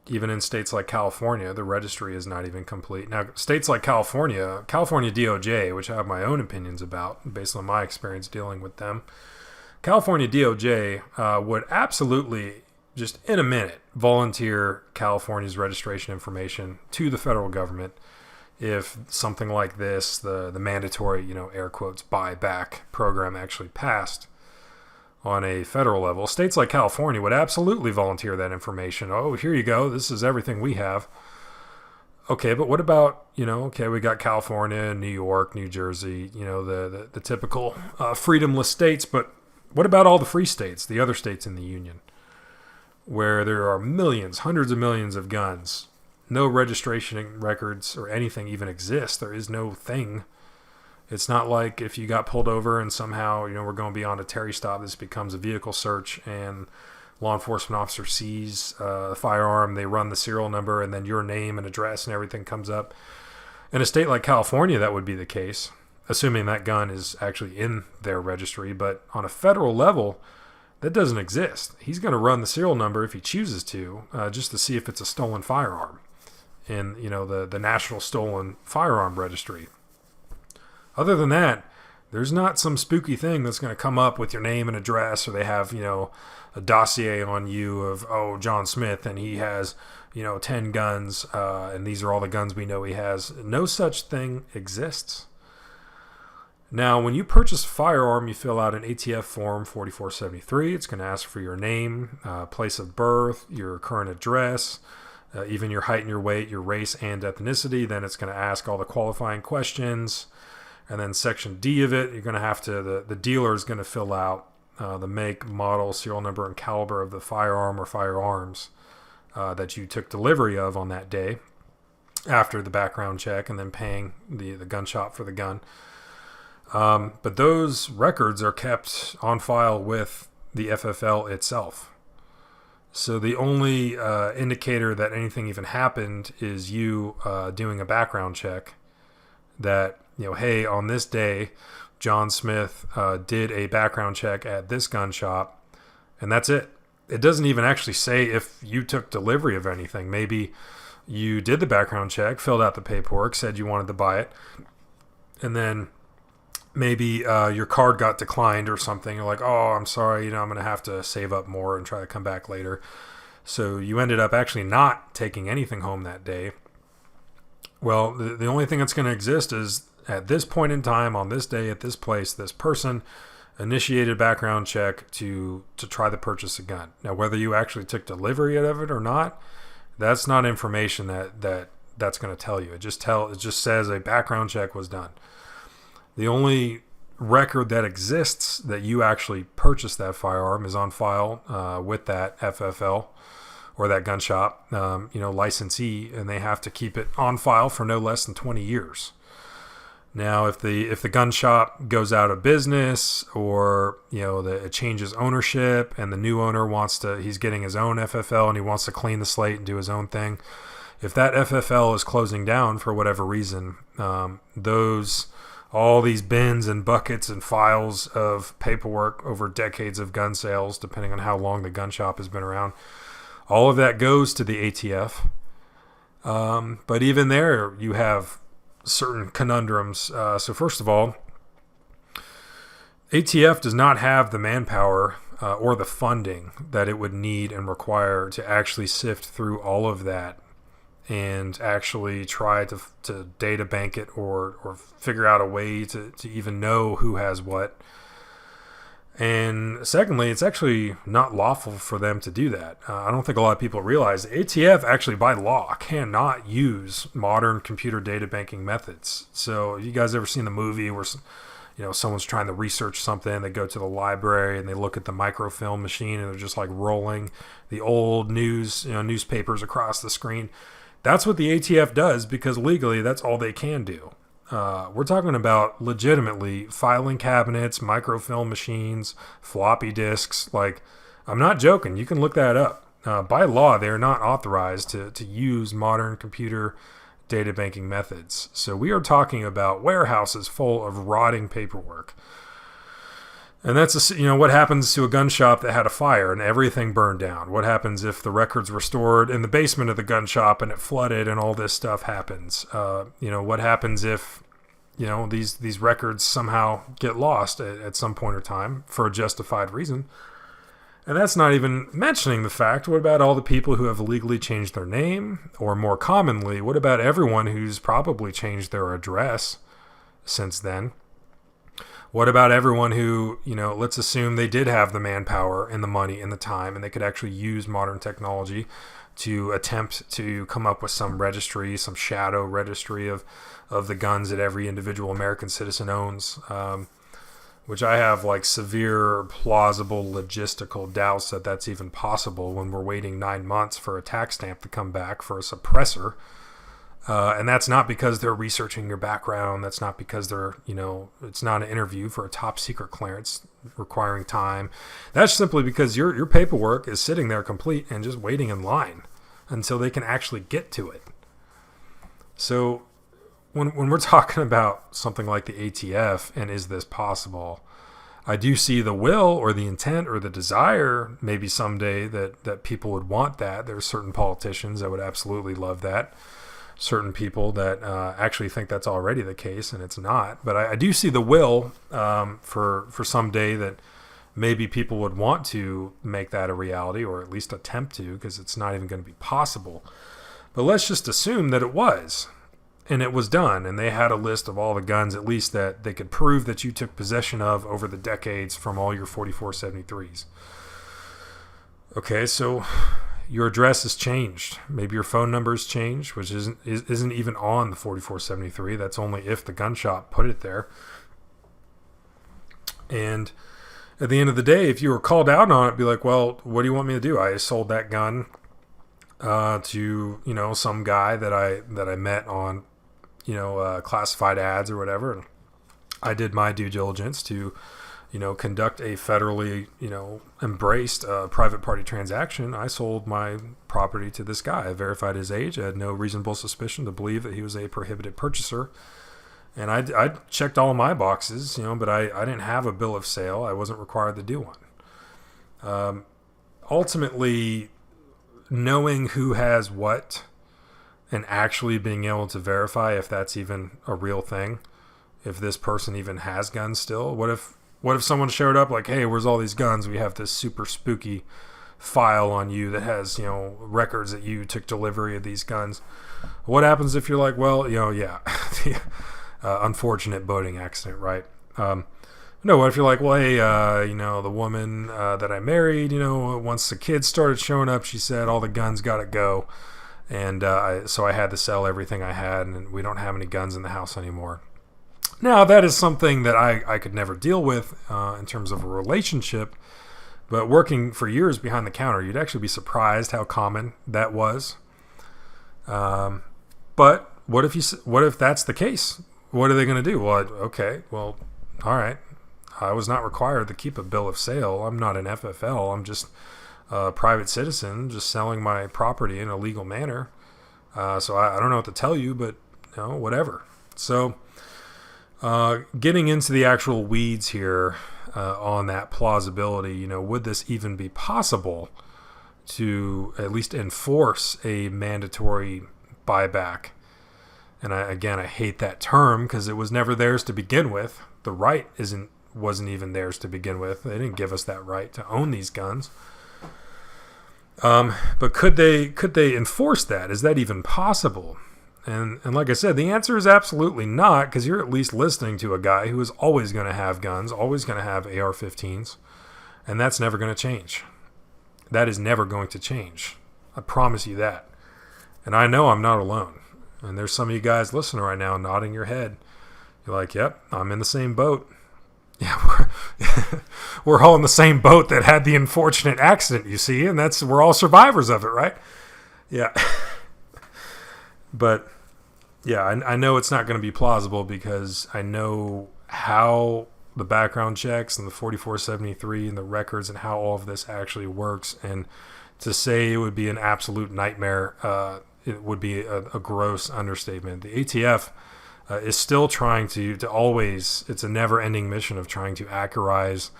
Even in states like California, the registry is not even complete. Now, states like California DOJ, which I have my own opinions about based on my experience dealing with them, California DOJ would absolutely, just in a minute, volunteer California's registration information to the federal government if something like this, the mandatory, air quotes, buyback program actually passed on a federal level. States like California would absolutely volunteer that information. Oh, here you go. This is everything we have. Okay, but what about, okay, we got California, New York, New Jersey, the typical freedomless states, but what about all the free states, the other states in the union, where there are millions, hundreds of millions of guns? No registration records or anything even exist. There is no thing. It's not like if you got pulled over and somehow, we're going beyond a Terry stop, this becomes a vehicle search and law enforcement officer sees a firearm, they run the serial number, and then your name and address and everything comes up. In a state like California, that would be the case, assuming that gun is actually in their registry. But on a federal level, that doesn't exist. He's going to run the serial number if he chooses to, just to see if it's a stolen firearm in, the National Stolen Firearm Registry. Other than that, there's not some spooky thing that's going to come up with your name and address, or they have, a dossier on you of, John Smith, and he has, 10 guns, and these are all the guns we know he has. No such thing exists. Now, when you purchase a firearm, you fill out an ATF form 4473. It's going to ask for your name, place of birth, your current address, even your height and your weight, your race and ethnicity. Then it's going to ask all the qualifying questions. And then Section D of it, you're going to have to, the dealer is going to fill out the make, model, serial number, and caliber of the firearm or firearms that you took delivery of on that day after the background check, and then paying the gun shop for the gun. But those records are kept on file with the FFL itself. So the only indicator that anything even happened is you doing a background check that, hey, on this day, John Smith did a background check at this gun shop, and that's it. It doesn't even actually say if you took delivery of anything. Maybe you did the background check, filled out the paperwork, said you wanted to buy it, and then maybe your card got declined or something. You're like, oh, I'm sorry, I'm going to have to save up more and try to come back later. So you ended up actually not taking anything home that day. Well, the only thing that's going to exist is at this point in time, on this day, at this place, this person initiated a background check to try to purchase a gun. Now, whether you actually took delivery of it or not, that's not information that's going to tell you. It just says a background check was done. The only record that exists that you actually purchased that firearm is on file with that FFL or that gun shop, licensee, and they have to keep it on file for no less than 20 years. Now, if the gun shop goes out of business, or it changes ownership, and the new owner he's getting his own FFL and he wants to clean the slate and do his own thing. If that FFL is closing down for whatever reason, all these bins and buckets and files of paperwork over decades of gun sales, depending on how long the gun shop has been around, all of that goes to the ATF. But even there, you have certain conundrums. So first of all, ATF does not have the manpower or the funding that it would need and require to actually sift through all of that and actually try to data bank it or figure out a way to even know who has what. And secondly, it's actually not lawful for them to do that. I don't think a lot of people realize ATF actually by law cannot use modern computer data banking methods. So you guys ever seen the movie where someone's trying to research something. They go to the library and they look at the microfilm machine and they're just like rolling the old newspapers across the screen. That's what the ATF does, because legally that's all they can do. We're talking about legitimately filing cabinets, microfilm machines, floppy disks. Like, I'm not joking. You can look that up. By law, they are not authorized to use modern computer data banking methods. So we are talking about warehouses full of rotting paperwork. And that's what happens to a gun shop that had a fire and everything burned down. What happens if the records were stored in the basement of the gun shop and it flooded and all this stuff happens? What happens if these records somehow get lost at some point or time for a justified reason? And that's not even mentioning the fact, what about all the people who have legally changed their name? Or more commonly, what about everyone who's probably changed their address since then? What about everyone who, let's assume they did have the manpower and the money and the time, and they could actually use modern technology to attempt to come up with some registry, some shadow registry of the guns that every individual American citizen owns, which I have like severe, plausible, logistical doubts that that's even possible when we're waiting 9 months for a tax stamp to come back for a suppressor. And that's not because they're researching your background. That's not because they're, it's not an interview for a top secret clearance requiring time. That's simply because your paperwork is sitting there complete and just waiting in line until they can actually get to it. So when we're talking about something like the ATF and is this possible, I do see the will or the intent or the desire maybe someday that people would want that. There are certain politicians that would absolutely love that. Certain people that actually think that's already the case, and it's not. But I do see the will for someday that maybe people would want to make that a reality, or at least attempt to, because it's not even going to be possible. But let's just assume that it was, and it was done, and they had a list of all the guns, at least that they could prove that you took possession of over the decades from all your 4473s. Okay, so your address has changed. Maybe your phone number has changed, which isn't even on the 4473. That's only if the gun shop put it there. And at the end of the day, if you were called out on it, be like, well, what do you want me to do? I sold that gun to some guy that I met on classified ads or whatever. And I did my due diligence to conduct a federally, embraced private party transaction. I sold my property to this guy. I verified his age. I had no reasonable suspicion to believe that he was a prohibited purchaser. And I checked all of my boxes, but I didn't have a bill of sale. I wasn't required to do one. Ultimately, knowing who has what and actually being able to verify if that's even a real thing, if this person even has guns still. What if someone showed up like, hey, where's all these guns? We have this super spooky file on you that has, records that you took delivery of these guns. What happens if you're like, well, yeah, unfortunate boating accident, right? No, what if you're like, well, hey, the woman that I married, once the kids started showing up, she said all the guns got to go. And so I had to sell everything I had, and we don't have any guns in the house anymore. Now, that is something that I could never deal with in terms of a relationship, but working for years behind the counter, you'd actually be surprised how common that was. But what if that's the case? What are they going to do? Well, all right. I was not required to keep a bill of sale. I'm not an FFL. I'm just a private citizen, just selling my property in a legal manner. So I don't know what to tell you, but whatever. So getting into the actual weeds here on that plausibility, would this even be possible to at least enforce a mandatory buyback? And I hate that term because it was never theirs to begin with. The right wasn't even theirs to begin with. They didn't give us that right to own these guns. But could they enforce that? Is that even possible? And like I said, the answer is absolutely not, because you're at least listening to a guy who is always going to have guns, always going to have AR-15s, and that's never going to change. That is never going to change. I promise you that. And I know I'm not alone. And there's some of you guys listening right now nodding your head. You're like, yep, I'm in the same boat. Yeah, we're all in the same boat that had the unfortunate accident, you see, and we're all survivors of it, right? Yeah. But yeah, I know it's not going to be plausible because I know how the background checks and the 4473 and the records and how all of this actually works. And to say it would be an absolute nightmare, it would be a gross understatement. The ATF is still trying to always, it's a never-ending mission of trying to accurize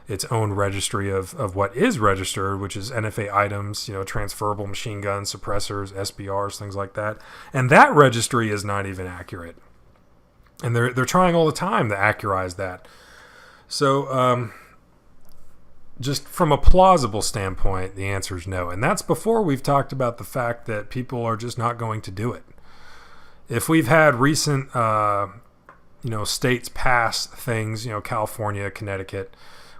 its own registry of what is registered, which is NFA items, transferable machine guns, suppressors, SBRs, things like that. And that registry is not even accurate. And they're trying all the time to accurize that. So just from a plausible standpoint, the answer is no. And that's before we've talked about the fact that people are just not going to do it. If we've had recent, states pass things, California, Connecticut,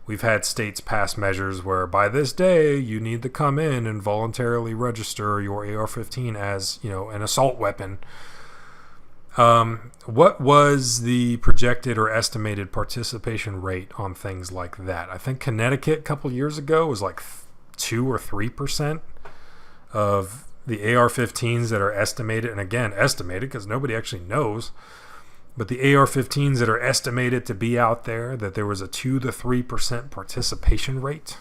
we've had states pass measures where by this day you need to come in and voluntarily register your AR-15 as, an assault weapon. What was the projected or estimated participation rate on things like that? I think Connecticut a couple years ago was like 2 or 3% of the AR-15s that are estimated, and again, estimated because nobody actually knows, but the AR-15s that are estimated to be out there, that there was a 2 to 3% participation rate.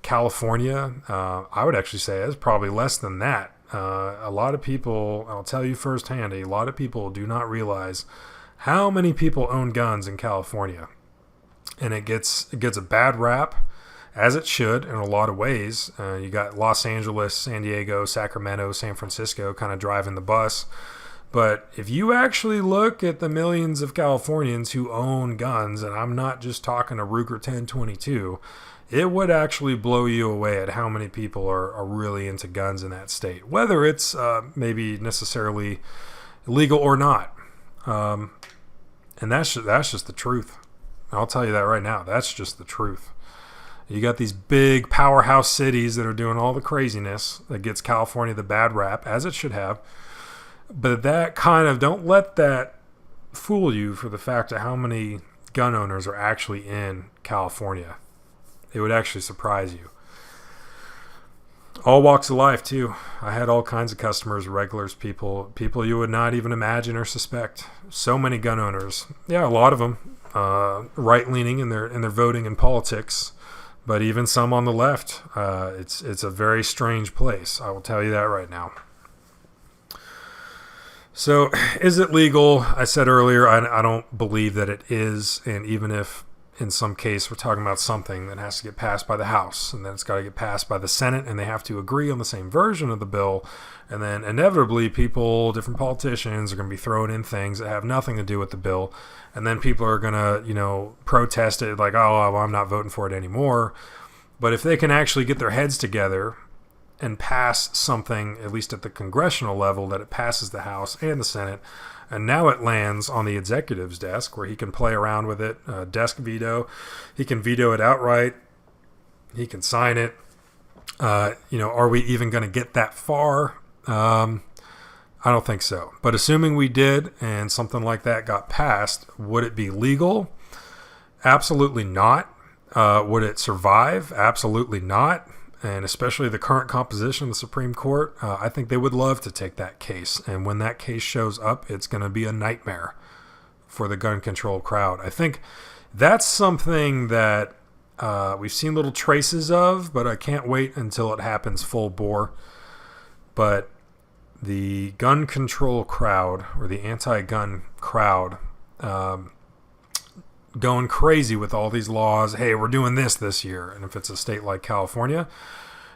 California, I would actually say is probably less than that. A lot of people, I'll tell you firsthand, a lot of people do not realize how many people own guns in California. And it gets a bad rap, as it should in a lot of ways. You got Los Angeles, San Diego, Sacramento, San Francisco kind of driving the bus. But if you actually look at the millions of Californians who own guns, and I'm not just talking a Ruger 1022, it would actually blow you away at how many people are really into guns in that state, whether it's maybe necessarily legal or not. And that's just the truth. I'll tell you that right now. That's just the truth. You got these big powerhouse cities that are doing all the craziness that gets California the bad rap, as it should have. But that don't let that fool you for the fact of how many gun owners are actually in California. It would actually surprise you. All walks of life, too. I had all kinds of customers, regulars, people you would not even imagine or suspect. So many gun owners. Yeah, a lot of them right-leaning in their voting and politics, but even some on the left. It's a very strange place. I will tell you that right now. So, is it legal? I said earlier, I don't believe that it is, and even if in some case we're talking about something that has to get passed by the House, and then it's got to get passed by the Senate, and they have to agree on the same version of the bill, and then inevitably different politicians are going to be throwing in things that have nothing to do with the bill, and then people are going to, protest it like, oh, well, I'm not voting for it anymore. But if they can actually get their heads together and pass something, at least at the congressional level, that it passes the House and the Senate, and now it lands on the executive's desk where he can play around with it, desk veto. He can veto it outright. He can sign it. Are we even going to get that far? I don't think so. But assuming we did and something like that got passed, would it be legal? Absolutely not. Would it survive? Absolutely not. And especially the current composition of the Supreme Court, I think they would love to take that case. And when that case shows up, it's going to be a nightmare for the gun control crowd. I think that's something that we've seen little traces of, but I can't wait until it happens full bore. But the gun control crowd, or the anti-gun crowd, going crazy with all these laws. Hey, we're doing this year. And if it's a state like California,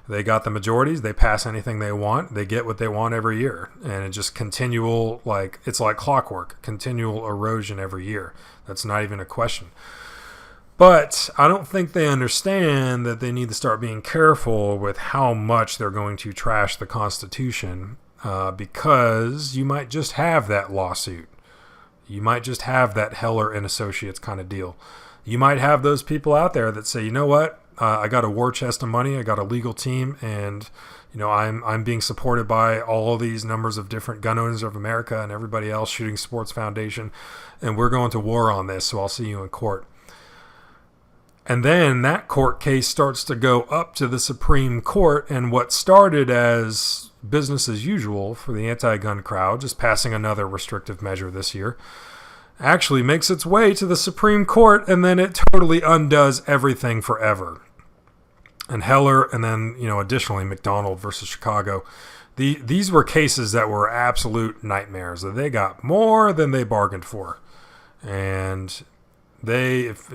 they got the majorities. They pass anything they want. They get what they want every year. And it's just continual, it's like clockwork, continual erosion every year. That's not even a question. But I don't think they understand that they need to start being careful with how much they're going to trash the Constitution, because you might just have that lawsuit. You might just have that Heller and Associates kind of deal. You might have those people out there that say, you know what, I got a war chest of money, I got a legal team, and I'm being supported by all these numbers of different gun owners of America and everybody else, Shooting Sports Foundation, and we're going to war on this, so I'll see you in court. And then that court case starts to go up to the Supreme Court, and what started as business as usual for the anti-gun crowd, just passing another restrictive measure this year, actually makes its way to the Supreme Court, and then it totally undoes everything forever. And Heller, and then, additionally McDonald versus Chicago, these were cases that were absolute nightmares. They got more than they bargained for. And if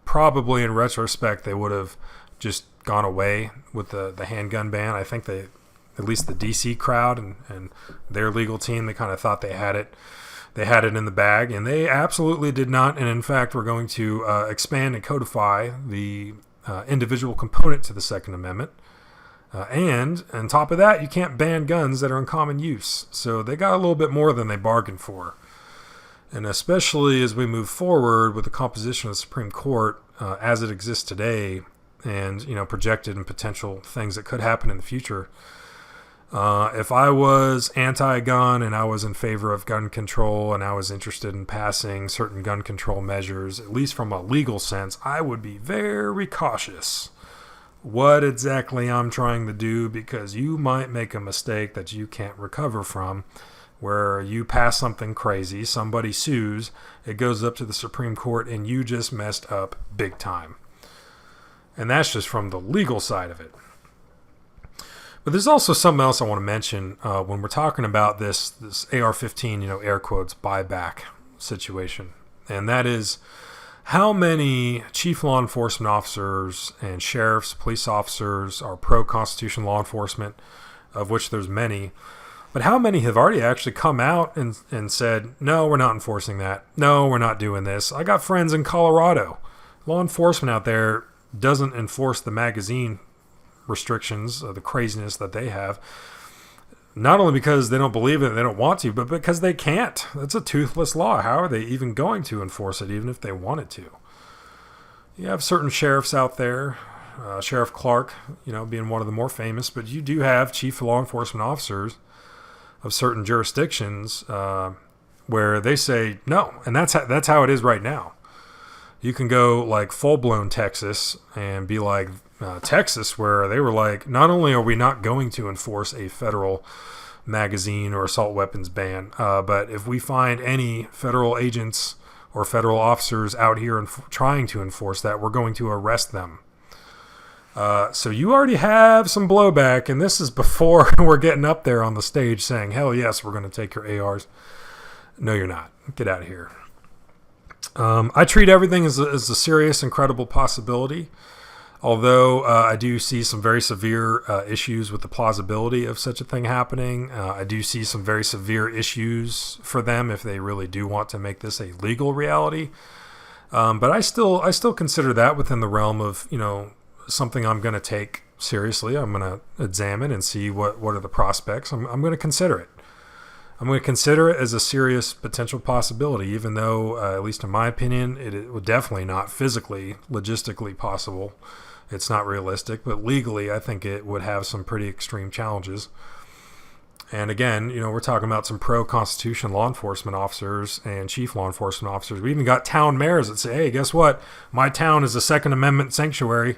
probably in retrospect, they would have just gone away with the handgun ban. I think at least the DC crowd and their legal team, they kind of thought they had it. They had it in the bag, and they absolutely did not. And in fact, we're going to expand and codify the individual component to the Second Amendment. And on top of that, you can't ban guns that are in common use. So they got a little bit more than they bargained for. And especially as we move forward with the composition of the Supreme Court as it exists today, and projected and potential things that could happen in the future. If I was anti-gun and I was in favor of gun control and I was interested in passing certain gun control measures, at least from a legal sense, I would be very cautious what exactly I'm trying to do, because you might make a mistake that you can't recover from, where you pass something crazy, somebody sues, it goes up to the Supreme Court, and you just messed up big time. And that's just from the legal side of it. But there's also something else I want to mention when we're talking about this AR-15, air quotes, buyback situation. And that is how many chief law enforcement officers and sheriffs, police officers are pro-constitution law enforcement, of which there's many. But how many have already actually come out and said, no, we're not enforcing that. No, we're not doing this. I got friends in Colorado. Law enforcement out there doesn't enforce the magazine restrictions, the craziness that they have. Not only because they don't believe it, they don't want to, but because they can't. That's a toothless law. How are they even going to enforce it, even if they wanted to? You have certain sheriffs out there, Sheriff Clark, being one of the more famous, but you do have chief law enforcement officers of certain jurisdictions where they say no, and that's how it is right now. You can go like full-blown Texas and be like Texas, where they were like, not only are we not going to enforce a federal magazine or assault weapons ban, but if we find any federal agents or federal officers out here trying to enforce that, we're going to arrest them. So you already have some blowback, and this is before we're getting up there on the stage saying, hell yes, we're going to take your ARs. No, you're not. Get out of here. I treat everything as a serious and credible possibility, although I do see some very severe issues with the plausibility of such a thing happening. I do see some very severe issues for them if they really do want to make this a legal reality. But I still consider that within the realm of, something I'm going to take seriously. I'm going to examine and see what are the prospects. I'm going to consider it. I'm going to consider it as a serious potential possibility, even though, at least in my opinion, it would definitely not physically, logistically possible. It's not realistic, but legally, I think it would have some pretty extreme challenges. And again, we're talking about some pro-Constitution law enforcement officers and chief law enforcement officers. We even got town mayors that say, hey, guess what? My town is a Second Amendment sanctuary,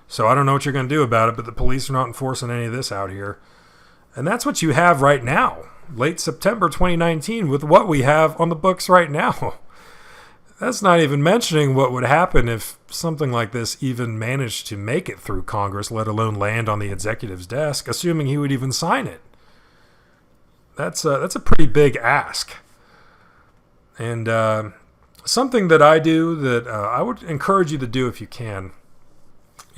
so I don't know what you're going to do about it, but the police are not enforcing any of this out here. And that's what you have right now, late September 2019, with what we have on the books right now. That's not even mentioning what would happen if something like this even managed to make it through Congress, let alone land on the executive's desk, assuming he would even sign it. That's a pretty big ask. And something that I do that I would encourage you to do if you can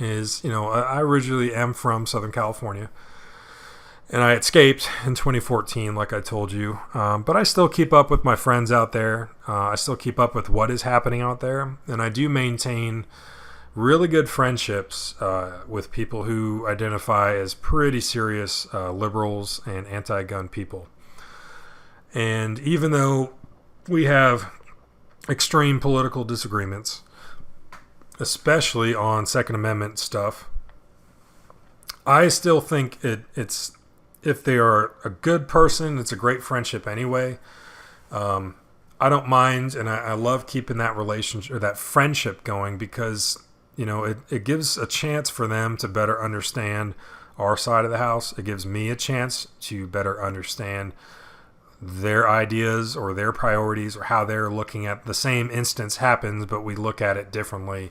is, I originally am from Southern California. And I escaped in 2014, like I told you. But I still keep up with my friends out there. I still keep up with what is happening out there. And I do maintain really good friendships with people who identify as pretty serious liberals and anti-gun people. And even though we have extreme political disagreements, especially on Second Amendment stuff, I still think it's if they are a good person, it's a great friendship anyway. I don't mind, and I love keeping that relationship or that friendship going, because it gives a chance for them to better understand our side of the house. It gives me a chance to better understand their ideas or their priorities or how they're looking at the same instance happens, but we look at it differently.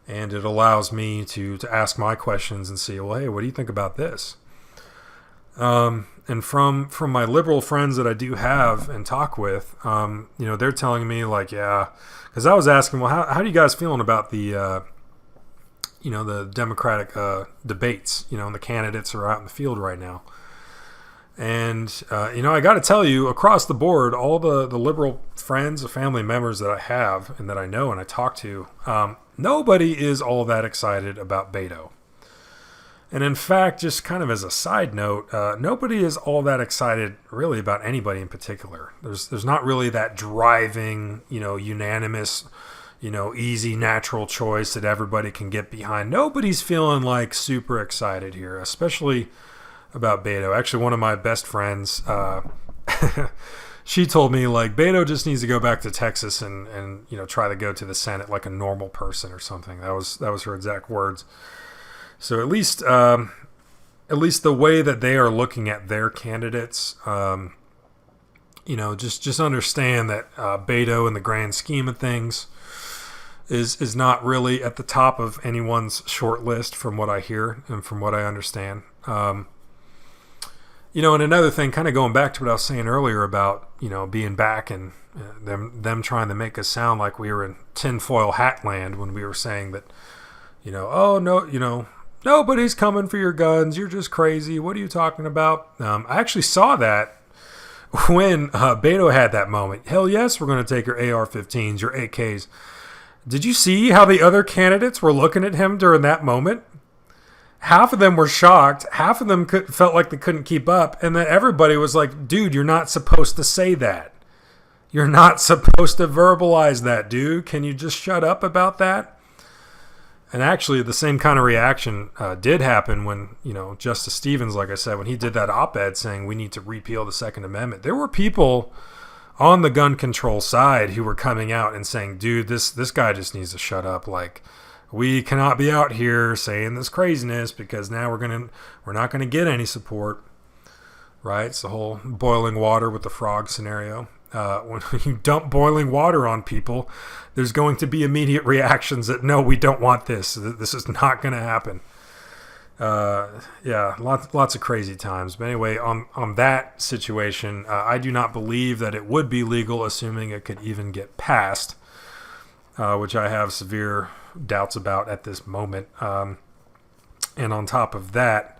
And it allows me to ask my questions and see, well, hey, what do you think about this? And from my liberal friends that I do have and talk with, they're telling me like, yeah, because I was asking, well, how do you guys feeling about the Democratic debates, and the candidates are out in the field right now. And, I got to tell you, across the board, all the liberal friends, the family members that I have and that I know and I talk to, nobody is all that excited about Beto. And in fact, just kind of as a side note, nobody is all that excited really about anybody in particular. There's not really that driving, unanimous, easy, natural choice that everybody can get behind. Nobody's feeling like super excited here, especially about Beto. Actually, one of my best friends, she told me like Beto just needs to go back to Texas and try to go to the Senate like a normal person or something. That was her exact words. So at least the way that they are looking at their candidates, just understand that Beto in the grand scheme of things is not really at the top of anyone's short list from what I hear and from what I understand. And another thing, kind of going back to what I was saying earlier about, being back and them trying to make us sound like we were in tinfoil hat land when we were saying that, oh, no, nobody's coming for your guns. You're just crazy. What are you talking about? I actually saw that when Beto had that moment. Hell yes, we're going to take your AR-15s, your AKs. Did you see how the other candidates were looking at him during that moment? Half of them were shocked. Half of them felt like they couldn't keep up. And then everybody was like, dude, you're not supposed to say that. You're not supposed to verbalize that, dude. Can you just shut up about that? And actually, the same kind of reaction did happen when, Justice Stevens, like I said, when he did that op-ed saying we need to repeal the Second Amendment. There were people on the gun control side who were coming out and saying, dude, this guy just needs to shut up. Like, we cannot be out here saying this craziness because now we're not gonna get any support. Right? It's the whole boiling water with the frog scenario. When you dump boiling water on people, there's going to be immediate reactions that, no, we don't want this. This is not going to happen. Lots of crazy times. But anyway, on that situation, I do not believe that it would be legal, assuming it could even get passed, which I have severe doubts about at this moment. And on top of that,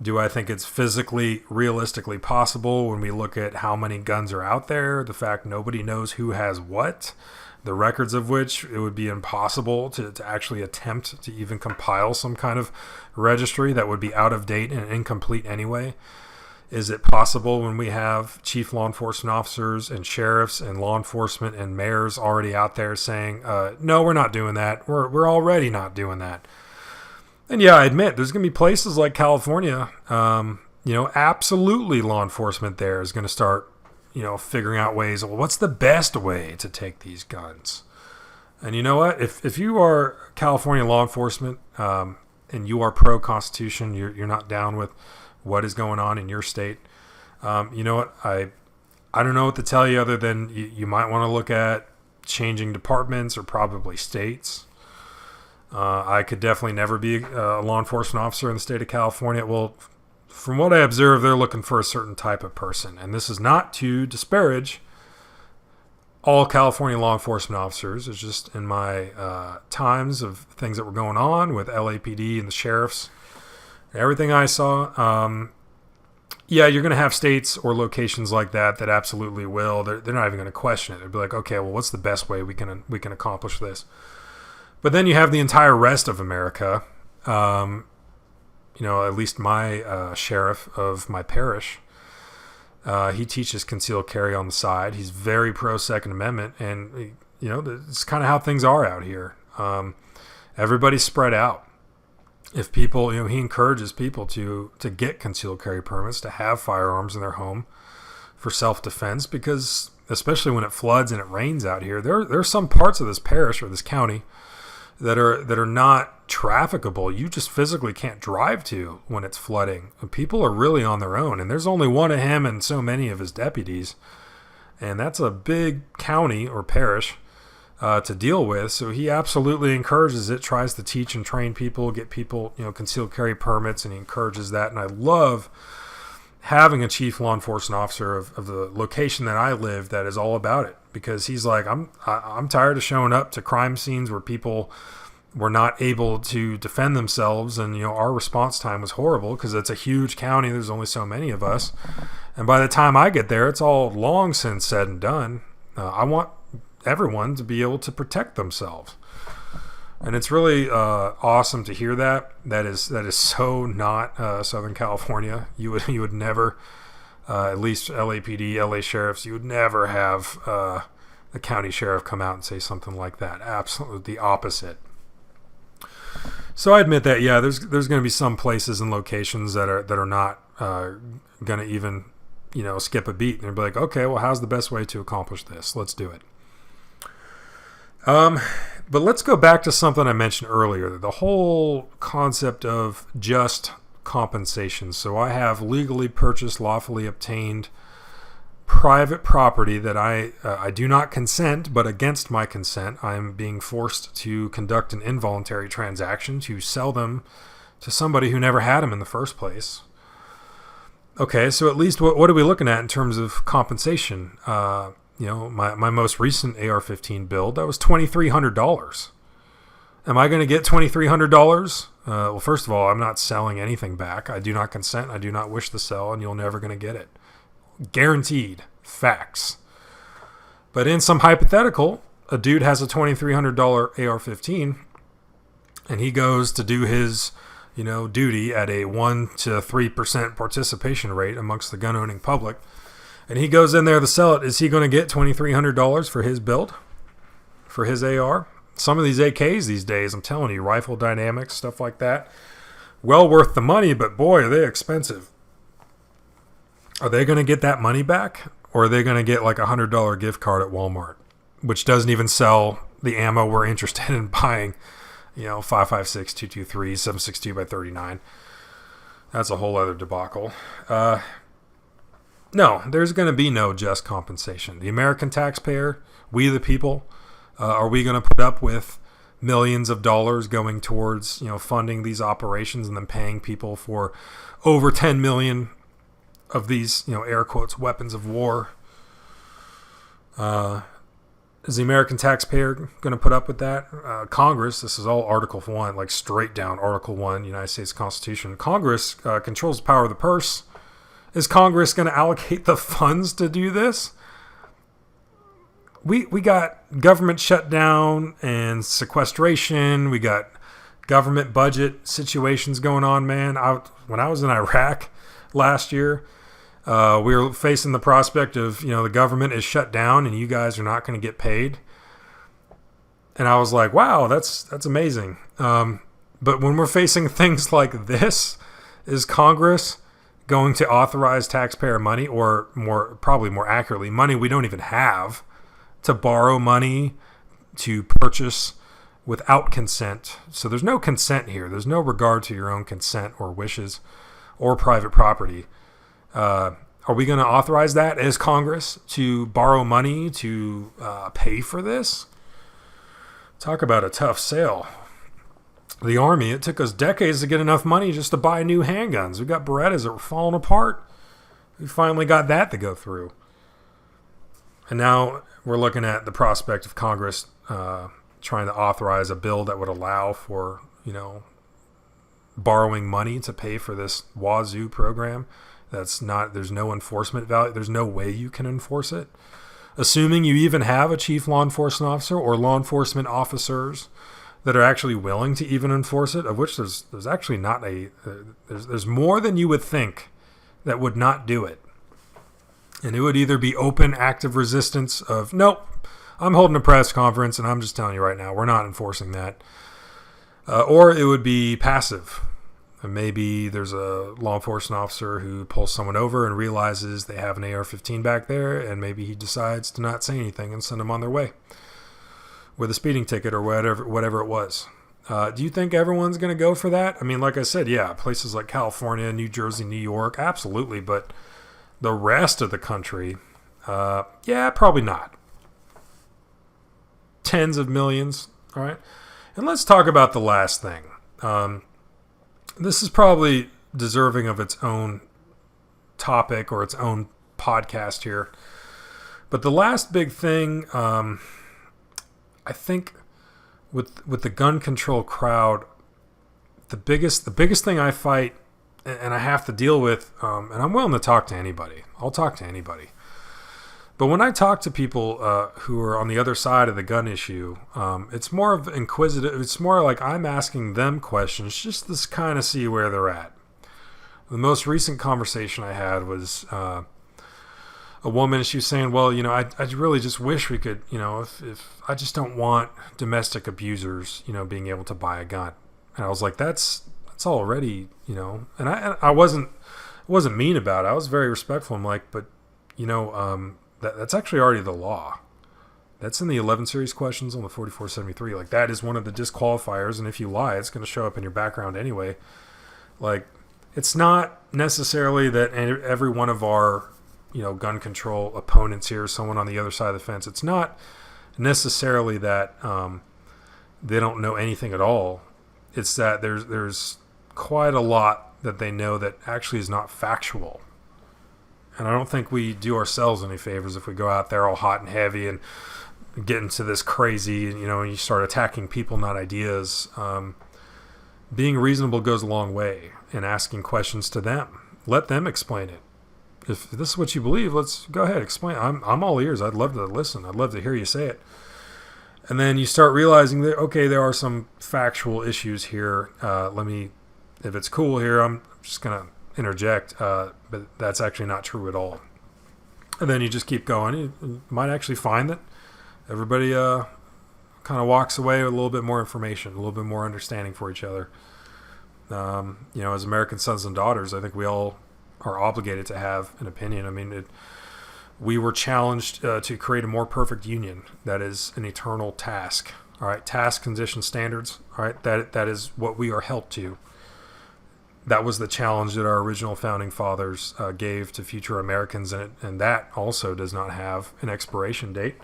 do I think it's physically, realistically possible when we look at how many guns are out there, the fact nobody knows who has what, the records of which it would be impossible to actually attempt to even compile some kind of registry that would be out of date and incomplete anyway? Is it possible when we have chief law enforcement officers and sheriffs and law enforcement and mayors already out there saying, no, we're not doing that. We're already not doing that. And yeah, I admit there's going to be places like California, absolutely law enforcement there is going to start, figuring out ways, well, what's the best way to take these guns? And you know what? If you are California law enforcement and you are pro-Constitution, you're not down with what is going on in your state, you know what? I don't know what to tell you other than you might want to look at changing departments or probably states. I could definitely never be a law enforcement officer in the state of California. Well, from what I observe, they're looking for a certain type of person. And this is not to disparage all California law enforcement officers. It's just in my times of things that were going on with LAPD and the sheriffs, everything I saw. You're going to have states or locations like that absolutely will. They're not even going to question it. They'll be like, okay, well, what's the best way we can accomplish this? But then you have the entire rest of America. At least my sheriff of my parish, he teaches concealed carry on the side. He's very pro Second Amendment, and it's kind of how things are out here. Everybody's spread out. If people, he encourages people to get concealed carry permits, to have firearms in their home for self-defense, because especially when it floods and it rains out here, there are some parts of this parish or this county that are not trafficable. You just physically can't drive to when it's flooding. People are really on their own, and there's only one of him and so many of his deputies, and that's a big county or parish to deal with. So he absolutely encourages it, tries to teach and train people, get people, concealed carry permits, and he encourages that. And I love having a chief law enforcement officer of the location that I live that is all about it, because he's like, I'm tired of showing up to crime scenes where people were not able to defend themselves, and our response time was horrible because it's a huge county. There's only so many of us, and by the time I get there, it's all long since said and done. I want everyone to be able to protect themselves, and it's really awesome to hear that. That is so not Southern California. You would never, at least LAPD, LA sheriffs, you would never have the county sheriff come out and say something like that. Absolutely the opposite. So I admit that, yeah, there's going to be some places and locations that are not going to even skip a beat, and they'll be like, okay, well, how's the best way to accomplish this? Let's do it. But let's go back to something I mentioned earlier, the whole concept of just compensation. So I have legally purchased, lawfully obtained private property that I do not consent, but against my consent, I'm being forced to conduct an involuntary transaction to sell them to somebody who never had them in the first place. Okay, so at least what are we looking at in terms of compensation? My most recent AR-15 build, that was $2,300. Am I going to get $2,300? Well, first of all, I'm not selling anything back. I do not consent. I do not wish to sell, and you're never going to get it. Guaranteed. Facts. But in some hypothetical, a dude has a $2,300 AR-15, and he goes to do his, duty at a 1 to 3% participation rate amongst the gun-owning public, and he goes in there to sell it. Is he going to get $2,300 for his build, for his AR? Some of these AKs these days, I'm telling you, rifle dynamics, stuff like that, well worth the money, but boy, are they expensive. Are they going to get that money back? Or are they going to get like a $100 gift card at Walmart, which doesn't even sell the ammo we're interested in buying, 5.56, 223, 7.62 by 39. That's a whole other debacle. No, there's going to be no just compensation. The American taxpayer, we the people, are we going to put up with millions of dollars going towards, funding these operations and then paying people for over 10 million of these, air quotes, weapons of war? Is the American taxpayer going to put up with that? Congress, this is all Article 1, like straight down Article 1, United States Constitution. Congress controls the power of the purse. Is Congress going to allocate the funds to do this? We got government shutdown and sequestration. We got government budget situations going on, man. When I was in Iraq last year, we were facing the prospect of, the government is shut down and you guys are not going to get paid. And I was like, wow, that's amazing. But when we're facing things like this, is Congress going to authorize taxpayer money, or probably more accurately, money we don't even have, to borrow money to purchase without consent? So there's no consent here. There's no regard to your own consent or wishes or private property. Are we going to authorize that as Congress to borrow money to pay for this? Talk about a tough sale. The Army, it took us decades to get enough money just to buy new handguns. We got Berettas that were falling apart. We finally got that to go through. And now we're looking at the prospect of Congress trying to authorize a bill that would allow for, borrowing money to pay for this Wazoo program. There's no enforcement value. There's no way you can enforce it. Assuming you even have a chief law enforcement officer or law enforcement officers that are actually willing to even enforce it, of which there's actually not there's more than you would think that would not do it. And it would either be open, active resistance of, nope, I'm holding a press conference and I'm just telling you right now, we're not enforcing that. Or it would be passive. And maybe there's a law enforcement officer who pulls someone over and realizes they have an AR-15 back there, and maybe he decides to not say anything and send them on their way. with a speeding ticket or whatever it was. Do you think everyone's going to go for that? I mean, like I said, yeah, places like California, New Jersey, New York, absolutely. But the rest of the country, yeah, probably not. Tens of millions, all right? And let's talk about the last thing. This is probably deserving of its own topic or its own podcast here. But the last big thing, I think with the gun control crowd, the biggest thing I fight and I have to deal with, and I'm willing to talk to anybody. I'll talk to anybody. But when I talk to people who are on the other side of the gun issue, it's more of inquisitive. It's more like I'm asking them questions just to kind of see where they're at. The most recent conversation I had was a woman. She was saying, well, I really just wish we could, if I just don't want domestic abusers, being able to buy a gun. And I was like, that's already, and I wasn't mean about it. I was very respectful. I'm like, but, that's actually already the law. That's in the 11 series questions on the 4473. Like, that is one of the disqualifiers. And if you lie, it's going to show up in your background anyway. Like, it's not necessarily that every one of our, gun control opponents here, someone on the other side of the fence, it's not necessarily that they don't know anything at all. It's that there's quite a lot that they know that actually is not factual. And I don't think we do ourselves any favors if we go out there all hot and heavy and get into this crazy, and you start attacking people, not ideas. Being reasonable goes a long way, and asking questions to them. Let them explain it. If this is what you believe, let's go ahead, explain. I'm all ears. I'd love to listen. I'd love to hear you say it. And then you start realizing that, okay, there are some factual issues here. If it's cool here, I'm just going to interject, but that's actually not true at all. And then you just keep going. You might actually find that everybody kind of walks away with a little bit more information, a little bit more understanding for each other. As American sons and daughters, I think we all are obligated to have an opinion. I mean, we were challenged to create a more perfect union. That is an eternal task. All right, task, condition, standards. All right, that is what we are held to. That was the challenge that our original founding fathers gave to future Americans, and that also does not have an expiration date.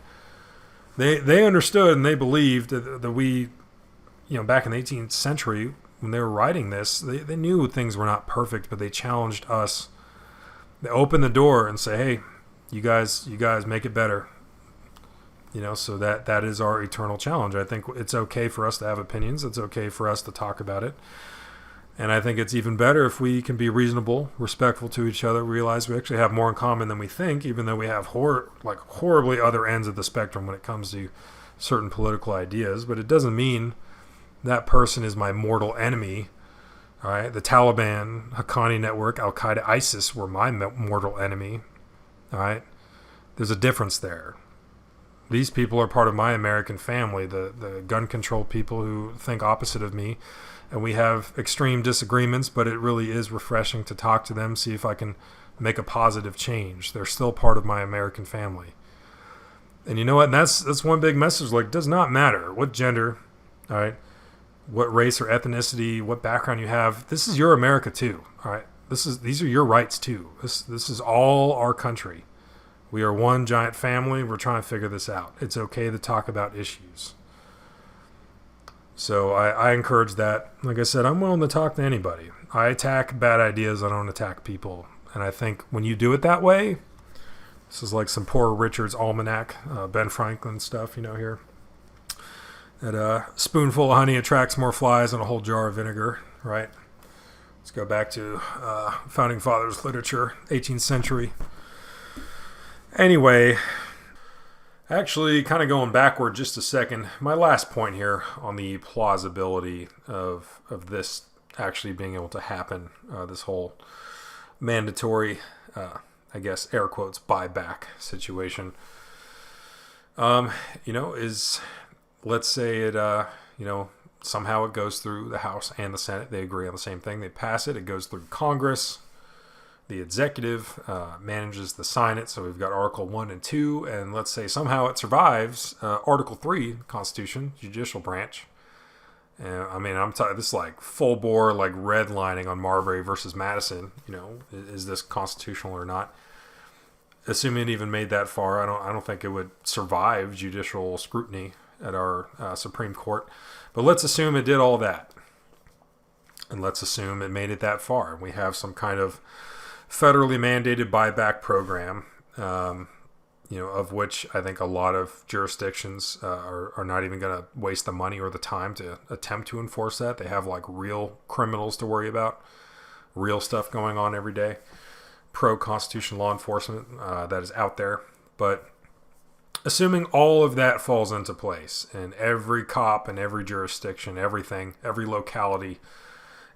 They understood and they believed that we, back in the 18th century, when they were writing this, they knew things were not perfect, but they challenged us. They opened the door and say, hey, you guys make it better. So that is our eternal challenge. I think it's okay for us to have opinions. It's okay for us to talk about it. And I think it's even better if we can be reasonable, respectful to each other, realize we actually have more in common than we think, even though we have horribly other ends of the spectrum when it comes to certain political ideas. But it doesn't mean that person is my mortal enemy. All right, the Taliban, Haqqani Network, Al-Qaeda, ISIS were my mortal enemy. All right, there's a difference there. These people are part of my American family, the gun control people who think opposite of me. And we have extreme disagreements, but it really is refreshing to talk to them, see if I can make a positive change. They're still part of my American family. And you know what? And that's one big message. Like, it does not matter what gender, all right, what race or ethnicity, what background you have. This is your America too, all right? These are your rights too. This is all our country. We are one giant family. We're trying to figure this out. It's okay to talk about issues. So I encourage that. Like I said, I'm willing to talk to anybody. I attack bad ideas. I don't attack people. And I think when you do it that way, this is like some Poor Richard's Almanack, Ben Franklin stuff, here. That a spoonful of honey attracts more flies than a whole jar of vinegar, right? Let's go back to Founding Fathers literature, 18th century. Anyway, actually, kind of going backward just a second, my last point here on the plausibility of this actually being able to happen, this whole mandatory, I guess, air quotes, buyback situation, is, let's say it, somehow it goes through the House and the Senate. They agree on the same thing. They pass it. It goes through Congress. The executive manages to sign it. So we've got Article 1 and 2. And let's say somehow it survives Article 3, Constitution, judicial branch. I mean, I'm talking this is like full bore, like redlining on Marbury versus Madison. You know, is this constitutional or not? Assuming it even made that far, I don't think it would survive judicial scrutiny at our Supreme Court. But let's assume it did all that, and let's assume it made it that far. We have some kind of federally mandated buyback program. Of which I think a lot of jurisdictions are not even going to waste the money or the time to attempt to enforce that. They have like real criminals to worry about, real stuff going on every day, pro-Constitution law enforcement that is out there. But assuming all of that falls into place and every cop in every jurisdiction, everything, every locality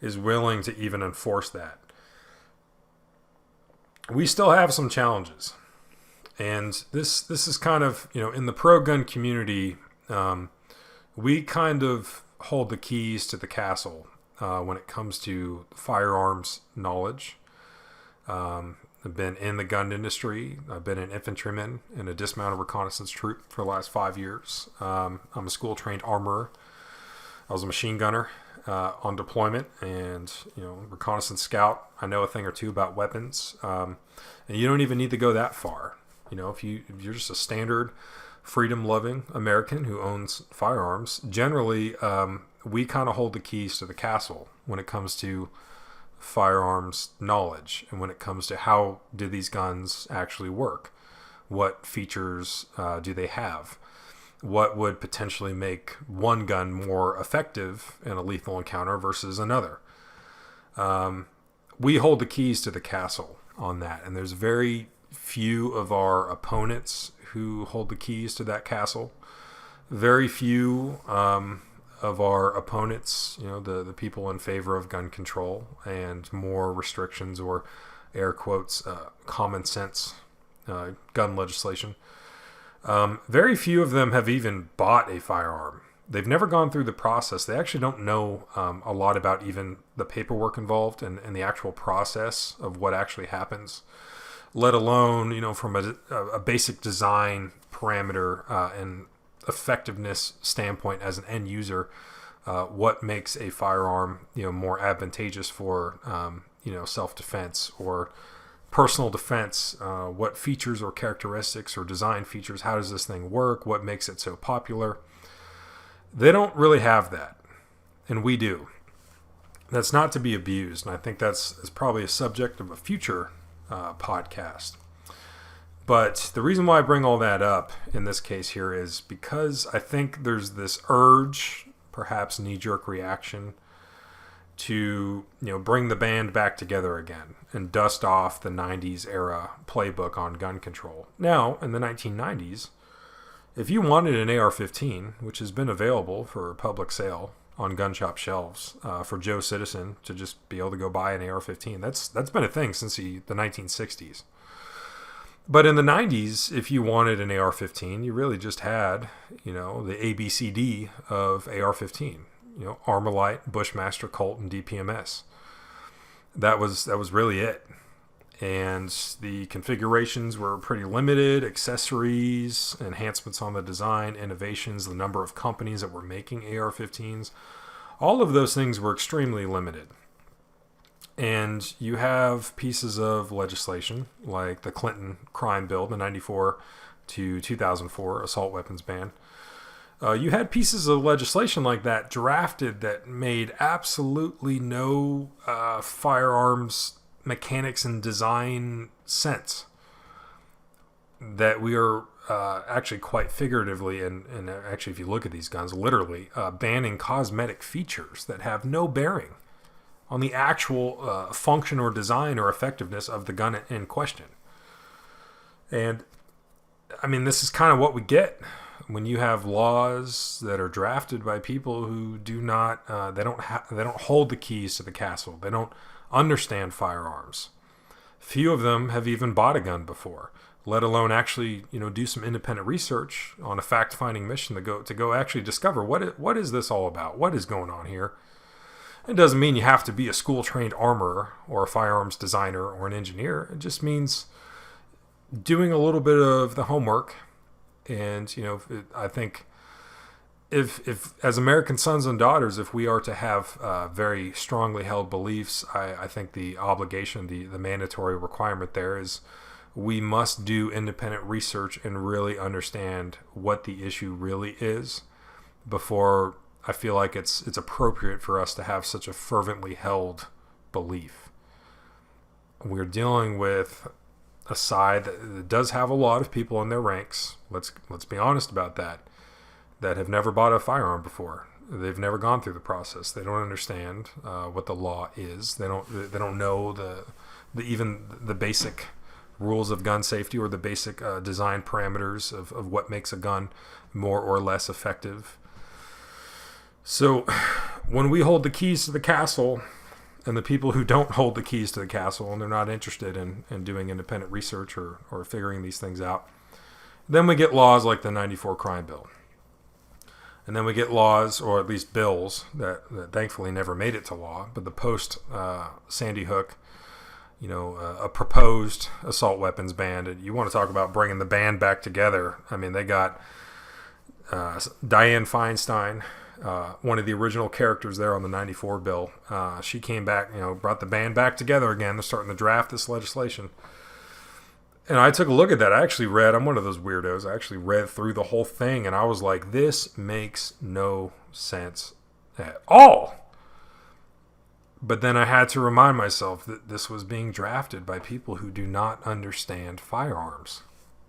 is willing to even enforce that, we still have some challenges. And this is kind of, in the pro-gun community, we kind of hold the keys to the castle when it comes to firearms knowledge. I've been in the gun industry. I've been an infantryman in a dismounted reconnaissance troop for the last 5 years. I'm a school-trained armorer. I was a machine gunner on deployment and, reconnaissance scout. I know a thing or two about weapons. And you don't even need to go that far. If you're just a standard freedom-loving American who owns firearms, generally we kind of hold the keys to the castle when it comes to firearms knowledge and when it comes to how do these guns actually work, what features do they have, what would potentially make one gun more effective in a lethal encounter versus another. We hold the keys to the castle on that, and there's very few of our opponents who hold the keys to that castle. Very few of our opponents, the people in favor of gun control and more restrictions or air quotes, common sense gun legislation. Very few of them have even bought a firearm. They've never gone through the process. They actually don't know a lot about even the paperwork involved and the actual process of what actually happens, let alone, from a basic design parameter and effectiveness standpoint as an end user, what makes a firearm, more advantageous for, self-defense or personal defense, what features or characteristics or design features, how does this thing work, what makes it so popular. They don't really have that, and we do. That's not to be abused, and I think that's probably a subject of a future podcast. But the reason why I bring all that up in this case here is because I think there's this urge, perhaps knee-jerk reaction, to bring the band back together again and dust off the 90s era playbook on gun control. Now, in the 1990s, if you wanted an AR-15, which has been available for public sale on gun shop shelves for Joe Citizen to just be able to go buy an AR-15. That's been a thing since the 1960s. But in the 90s, if you wanted an AR-15, you really just had, the ABCD of AR-15. Armalite, Bushmaster, Colt, and DPMS. That was really it. And the configurations were pretty limited, accessories, enhancements on the design, innovations, the number of companies that were making AR-15s. All of those things were extremely limited. And you have pieces of legislation like the Clinton crime bill, the 94 to 2004 assault weapons ban. You had pieces of legislation like that drafted that made absolutely no firearms mechanics and design sense, that we are actually quite figuratively, and actually if you look at these guns, literally banning cosmetic features that have no bearing on the actual function or design or effectiveness of the gun in question. And I mean, this is kind of what we get when you have laws that are drafted by people who do not, they don't hold the keys to the castle. They don't understand firearms. Few of them have even bought a gun before, let alone actually, do some independent research on a fact-finding mission to go actually discover what is this all about? What is going on here? It doesn't mean you have to be a school-trained armorer or a firearms designer or an engineer. It just means doing a little bit of the homework. And, I think if as American sons and daughters, if we are to have very strongly held beliefs, I think the obligation, the mandatory requirement there is we must do independent research and really understand what the issue really is before I feel like it's appropriate for us to have such a fervently held belief. We're dealing with a side that does have a lot of people in their ranks. Let's be honest about that have never bought a firearm before. They've never gone through the process. They don't understand what the law is. They don't know even the basic rules of gun safety or the basic design parameters of what makes a gun more or less effective. So when we hold the keys to the castle, and the people who don't hold the keys to the castle and they're not interested in doing independent research or figuring these things out, then we get laws like the 94 crime bill. And then we get laws, or at least bills, that thankfully never made it to law, but the post Sandy Hook, a proposed assault weapons ban. And you want to talk about bringing the band back together. I mean, they got Dianne Feinstein, one of the original characters there on the 94 bill. She came back, brought the band back together again. They're starting to draft this legislation. And I took a look at that. I'm one of those weirdos. I actually read through the whole thing, and I was like, this makes no sense at all. But then I had to remind myself that this was being drafted by people who do not understand firearms.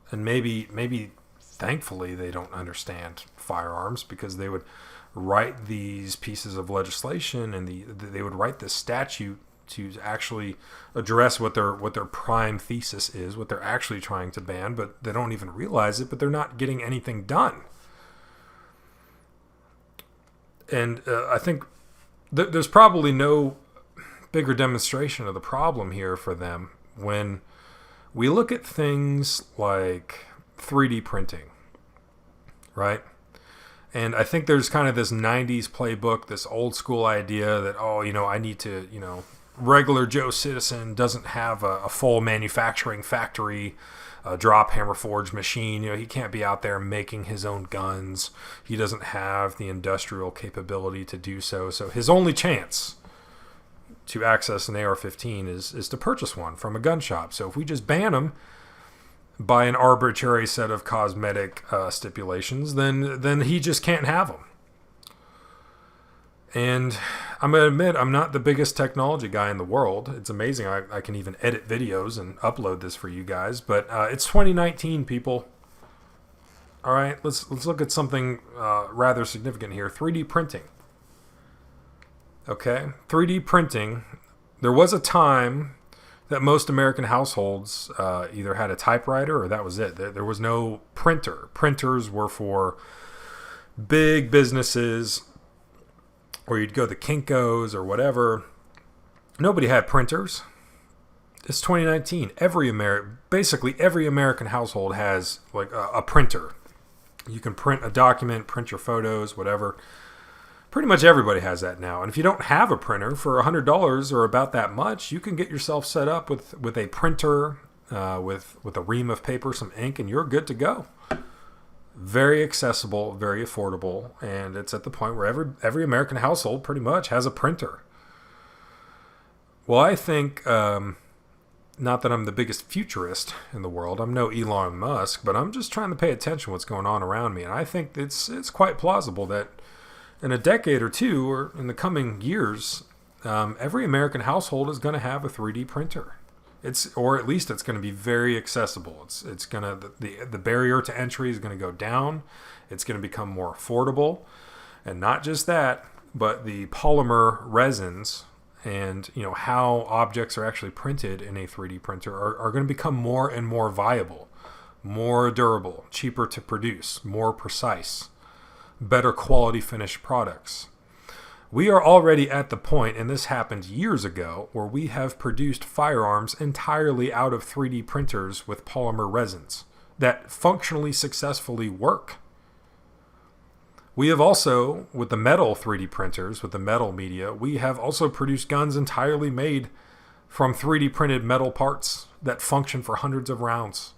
And maybe thankfully they don't understand firearms, because they would write these pieces of legislation and they would write this statute to actually address what their prime thesis is, what they're actually trying to ban, but they don't even realize it, but they're not getting anything done. And I think there's probably no bigger demonstration of the problem here for them when we look at things like 3D printing, right? And I think there's kind of this 90s playbook, this old school idea that, I need to, regular Joe citizen doesn't have a full manufacturing factory, a drop hammer forge machine. He can't be out there making his own guns. He doesn't have the industrial capability to do so. So his only chance to access an AR-15 is to purchase one from a gun shop. So if we just ban them by an arbitrary set of cosmetic stipulations, then he just can't have them. And I'm going to admit, I'm not the biggest technology guy in the world. It's amazing I can even edit videos and upload this for you guys. But it's 2019, people. All right, let's look at something rather significant here. 3D printing. Okay, 3D printing. There was a time that most American households either had a typewriter or that was it. There was no printer. Printers were for big businesses, or you'd go to Kinko's or whatever. Nobody had printers. It's 2019. Basically every American household has like a printer. You can print a document, print your photos, whatever. Pretty much everybody has that now. And if you don't have a printer, for $100 or about that much, you can get yourself set up with a printer, with a ream of paper, some ink, and you're good to go. Very accessible, very affordable, and it's at the point where every American household pretty much has a printer. Well, I think, not that I'm the biggest futurist in the world, I'm no Elon Musk, but I'm just trying to pay attention to what's going on around me, and I think it's quite plausible that in a decade or two, or in the coming years, every American household is going to have a 3D printer. Or at least it's going to be very accessible. It's going to the barrier to entry is going to go down. It's going to become more affordable, and not just that, but the polymer resins and how objects are actually printed in a 3D printer are going to become more and more viable, more durable, cheaper to produce, more precise, better quality finished products. We are already at the point, and this happened years ago, where we have produced firearms entirely out of 3D printers with polymer resins that functionally successfully work. We have also, with the metal 3D printers, with the metal media, we have also produced guns entirely made from 3D printed metal parts that function for hundreds of rounds.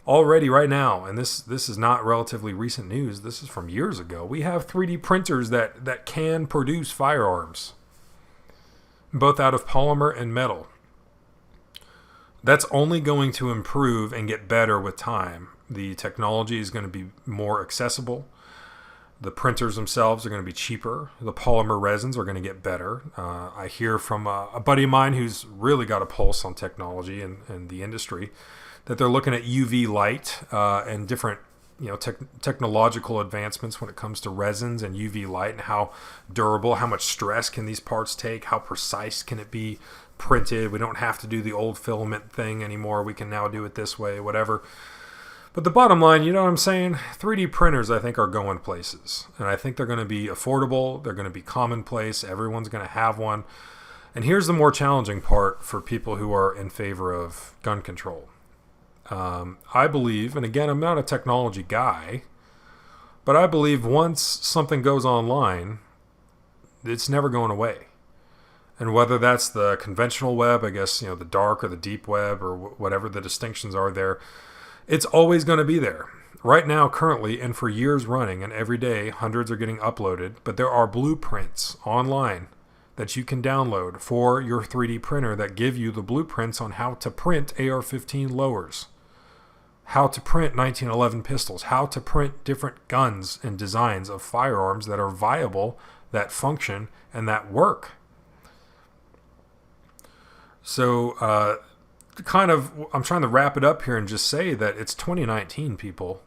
Already right now, and this is not relatively recent news, this is from years ago, we have 3D printers that can produce firearms, both out of polymer and metal. That's only going to improve and get better with time. The technology is going to be more accessible. The printers themselves are going to be cheaper. The polymer resins are going to get better. I hear from a buddy of mine who's really got a pulse on technology and the industry that they're looking at UV light and different technological advancements when it comes to resins and UV light and how durable, how much stress can these parts take, how precise can it be printed. We don't have to do the old filament thing anymore. We can now do it this way, whatever. But the bottom line, you know what I'm saying? 3D printers, I think, are going places. And I think they're going to be affordable. They're going to be commonplace. Everyone's going to have one. And here's the more challenging part for people who are in favor of gun control. I believe, and again, I'm not a technology guy, but I believe once something goes online, it's never going away. And whether that's the conventional web, I guess, the dark or the deep web or whatever the distinctions are there, it's always going to be there. Right now, currently, and for years running, and every day, hundreds are getting uploaded, but there are blueprints online that you can download for your 3D printer that give you the blueprints on how to print AR-15 lowers, how to print 1911 pistols, how to print different guns and designs of firearms that are viable, that function, and that work. So, I'm trying to wrap it up here and just say that it's 2019, people.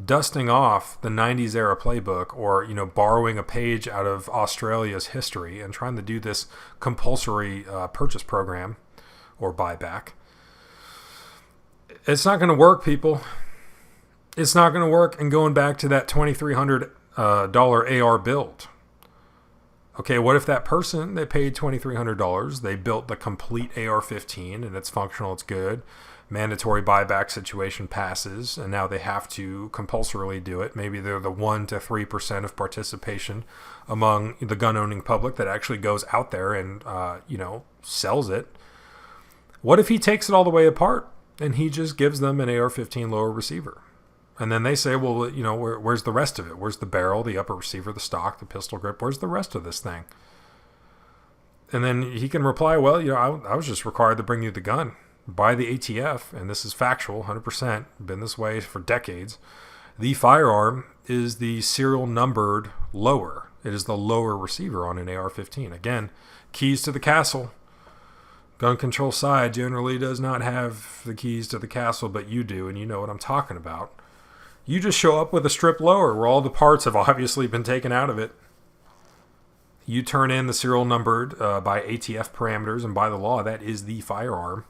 Dusting off the 90s era playbook or, borrowing a page out of Australia's history and trying to do this compulsory purchase program or buyback. It's not going to work, people. It's not going to work. And going back to that $2,300 AR build. Okay, what if that person, they paid $2,300, they built the complete AR-15 and it's functional, it's good, mandatory buyback situation passes, and now they have to compulsorily do it. Maybe they're the 1 to 3% of participation among the gun-owning public that actually goes out there and, sells it. What if he takes it all the way apart and he just gives them an AR-15 lower receiver? And then they say, well, where's the rest of it? Where's the barrel, the upper receiver, the stock, the pistol grip? Where's the rest of this thing? And then he can reply, well, I was just required to bring you the gun. By the ATF, and this is factual, 100%, been this way for decades, the firearm is the serial numbered lower. It is the lower receiver on an AR-15. Again, keys to the castle. Gun control side generally does not have the keys to the castle, but you do, and you know what I'm talking about. You just show up with a strip lower where all the parts have obviously been taken out of it. You turn in the serial numbered by ATF parameters, and by the law, that is the firearm.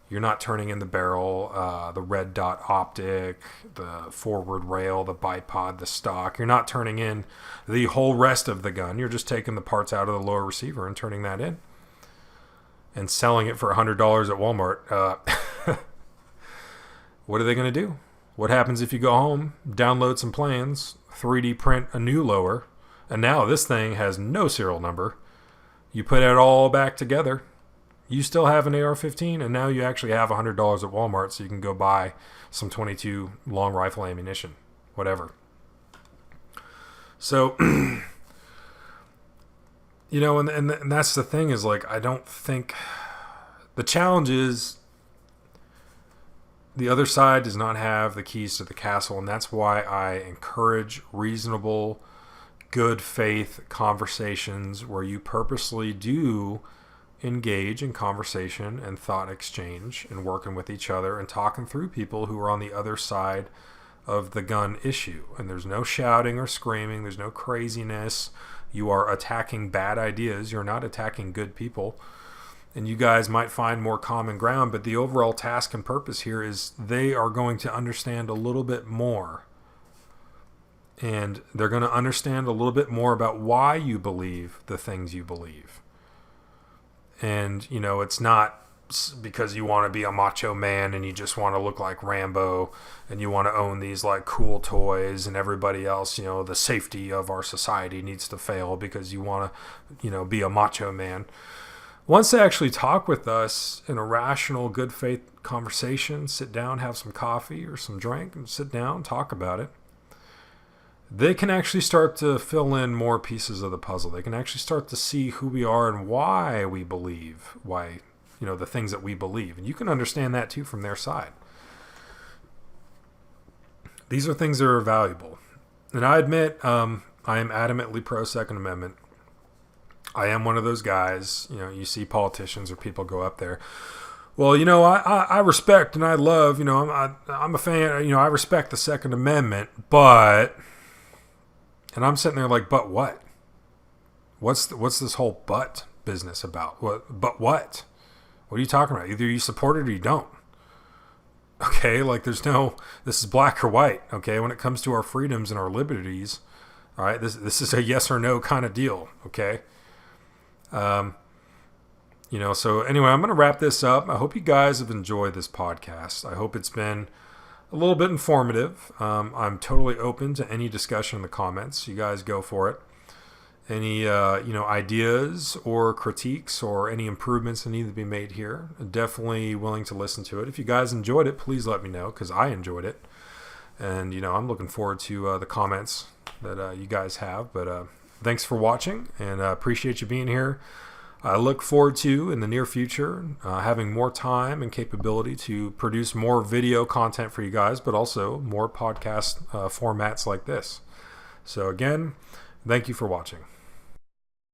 You're not turning in the barrel, the red dot optic, the forward rail, the bipod, the stock. You're not turning in the whole rest of the gun. You're just taking the parts out of the lower receiver and turning that in and selling it for $100 at Walmart. What are they going to do? What happens if you go home, download some plans, 3D print a new lower, and now this thing has no serial number. You put it all back together. You still have an AR-15, and now you actually have $100 at Walmart, so you can go buy some .22 long rifle ammunition, whatever. So, and that's the thing is, I don't think... The challenge is the other side does not have the keys to the castle, and that's why I encourage reasonable, good faith conversations where you purposely do engage in conversation and thought exchange and working with each other and talking through people who are on the other side of the gun issue. And there's no shouting or screaming. There's no craziness. You are attacking bad ideas. You're not attacking good people. And you guys might find more common ground, but the overall task and purpose here is they are going to understand a little bit more. And they're going to understand a little bit more about why you believe the things you believe. And, it's not because you want to be a macho man and you just want to look like Rambo and you want to own these like cool toys, and everybody else, the safety of our society needs to fail because you want to, be a macho man. Once they actually talk with us in a rational, good faith conversation, sit down, have some coffee or some drink and sit down, talk about it, they can actually start to fill in more pieces of the puzzle. They can actually start to see who we are and why we believe, the things that we believe. And you can understand that too from their side. These are things that are valuable. And I admit, I am adamantly pro Second Amendment. I am one of those guys, you see politicians or people go up there. Well, I respect and I love, I'm a fan, I respect the Second Amendment, but, and I'm sitting there like, but what? What's this whole but business about? But what? What are you talking about? Either you support it or you don't. Okay, like this is black or white, okay? When it comes to our freedoms and our liberties, all right, this is a yes or no kind of deal, okay? So anyway, I'm going to wrap this up. I hope you guys have enjoyed this podcast. I hope it's been a little bit informative. I'm totally open to any discussion in the comments. You guys go for it. Any, ideas or critiques or any improvements that need to be made here, definitely willing to listen to it. If you guys enjoyed it, please let me know, because I enjoyed it. And, I'm looking forward to the comments that you guys have. But thanks for watching, and appreciate you being here. I look forward to, in the near future, having more time and capability to produce more video content for you guys, but also more podcast formats like this. So again, thank you for watching.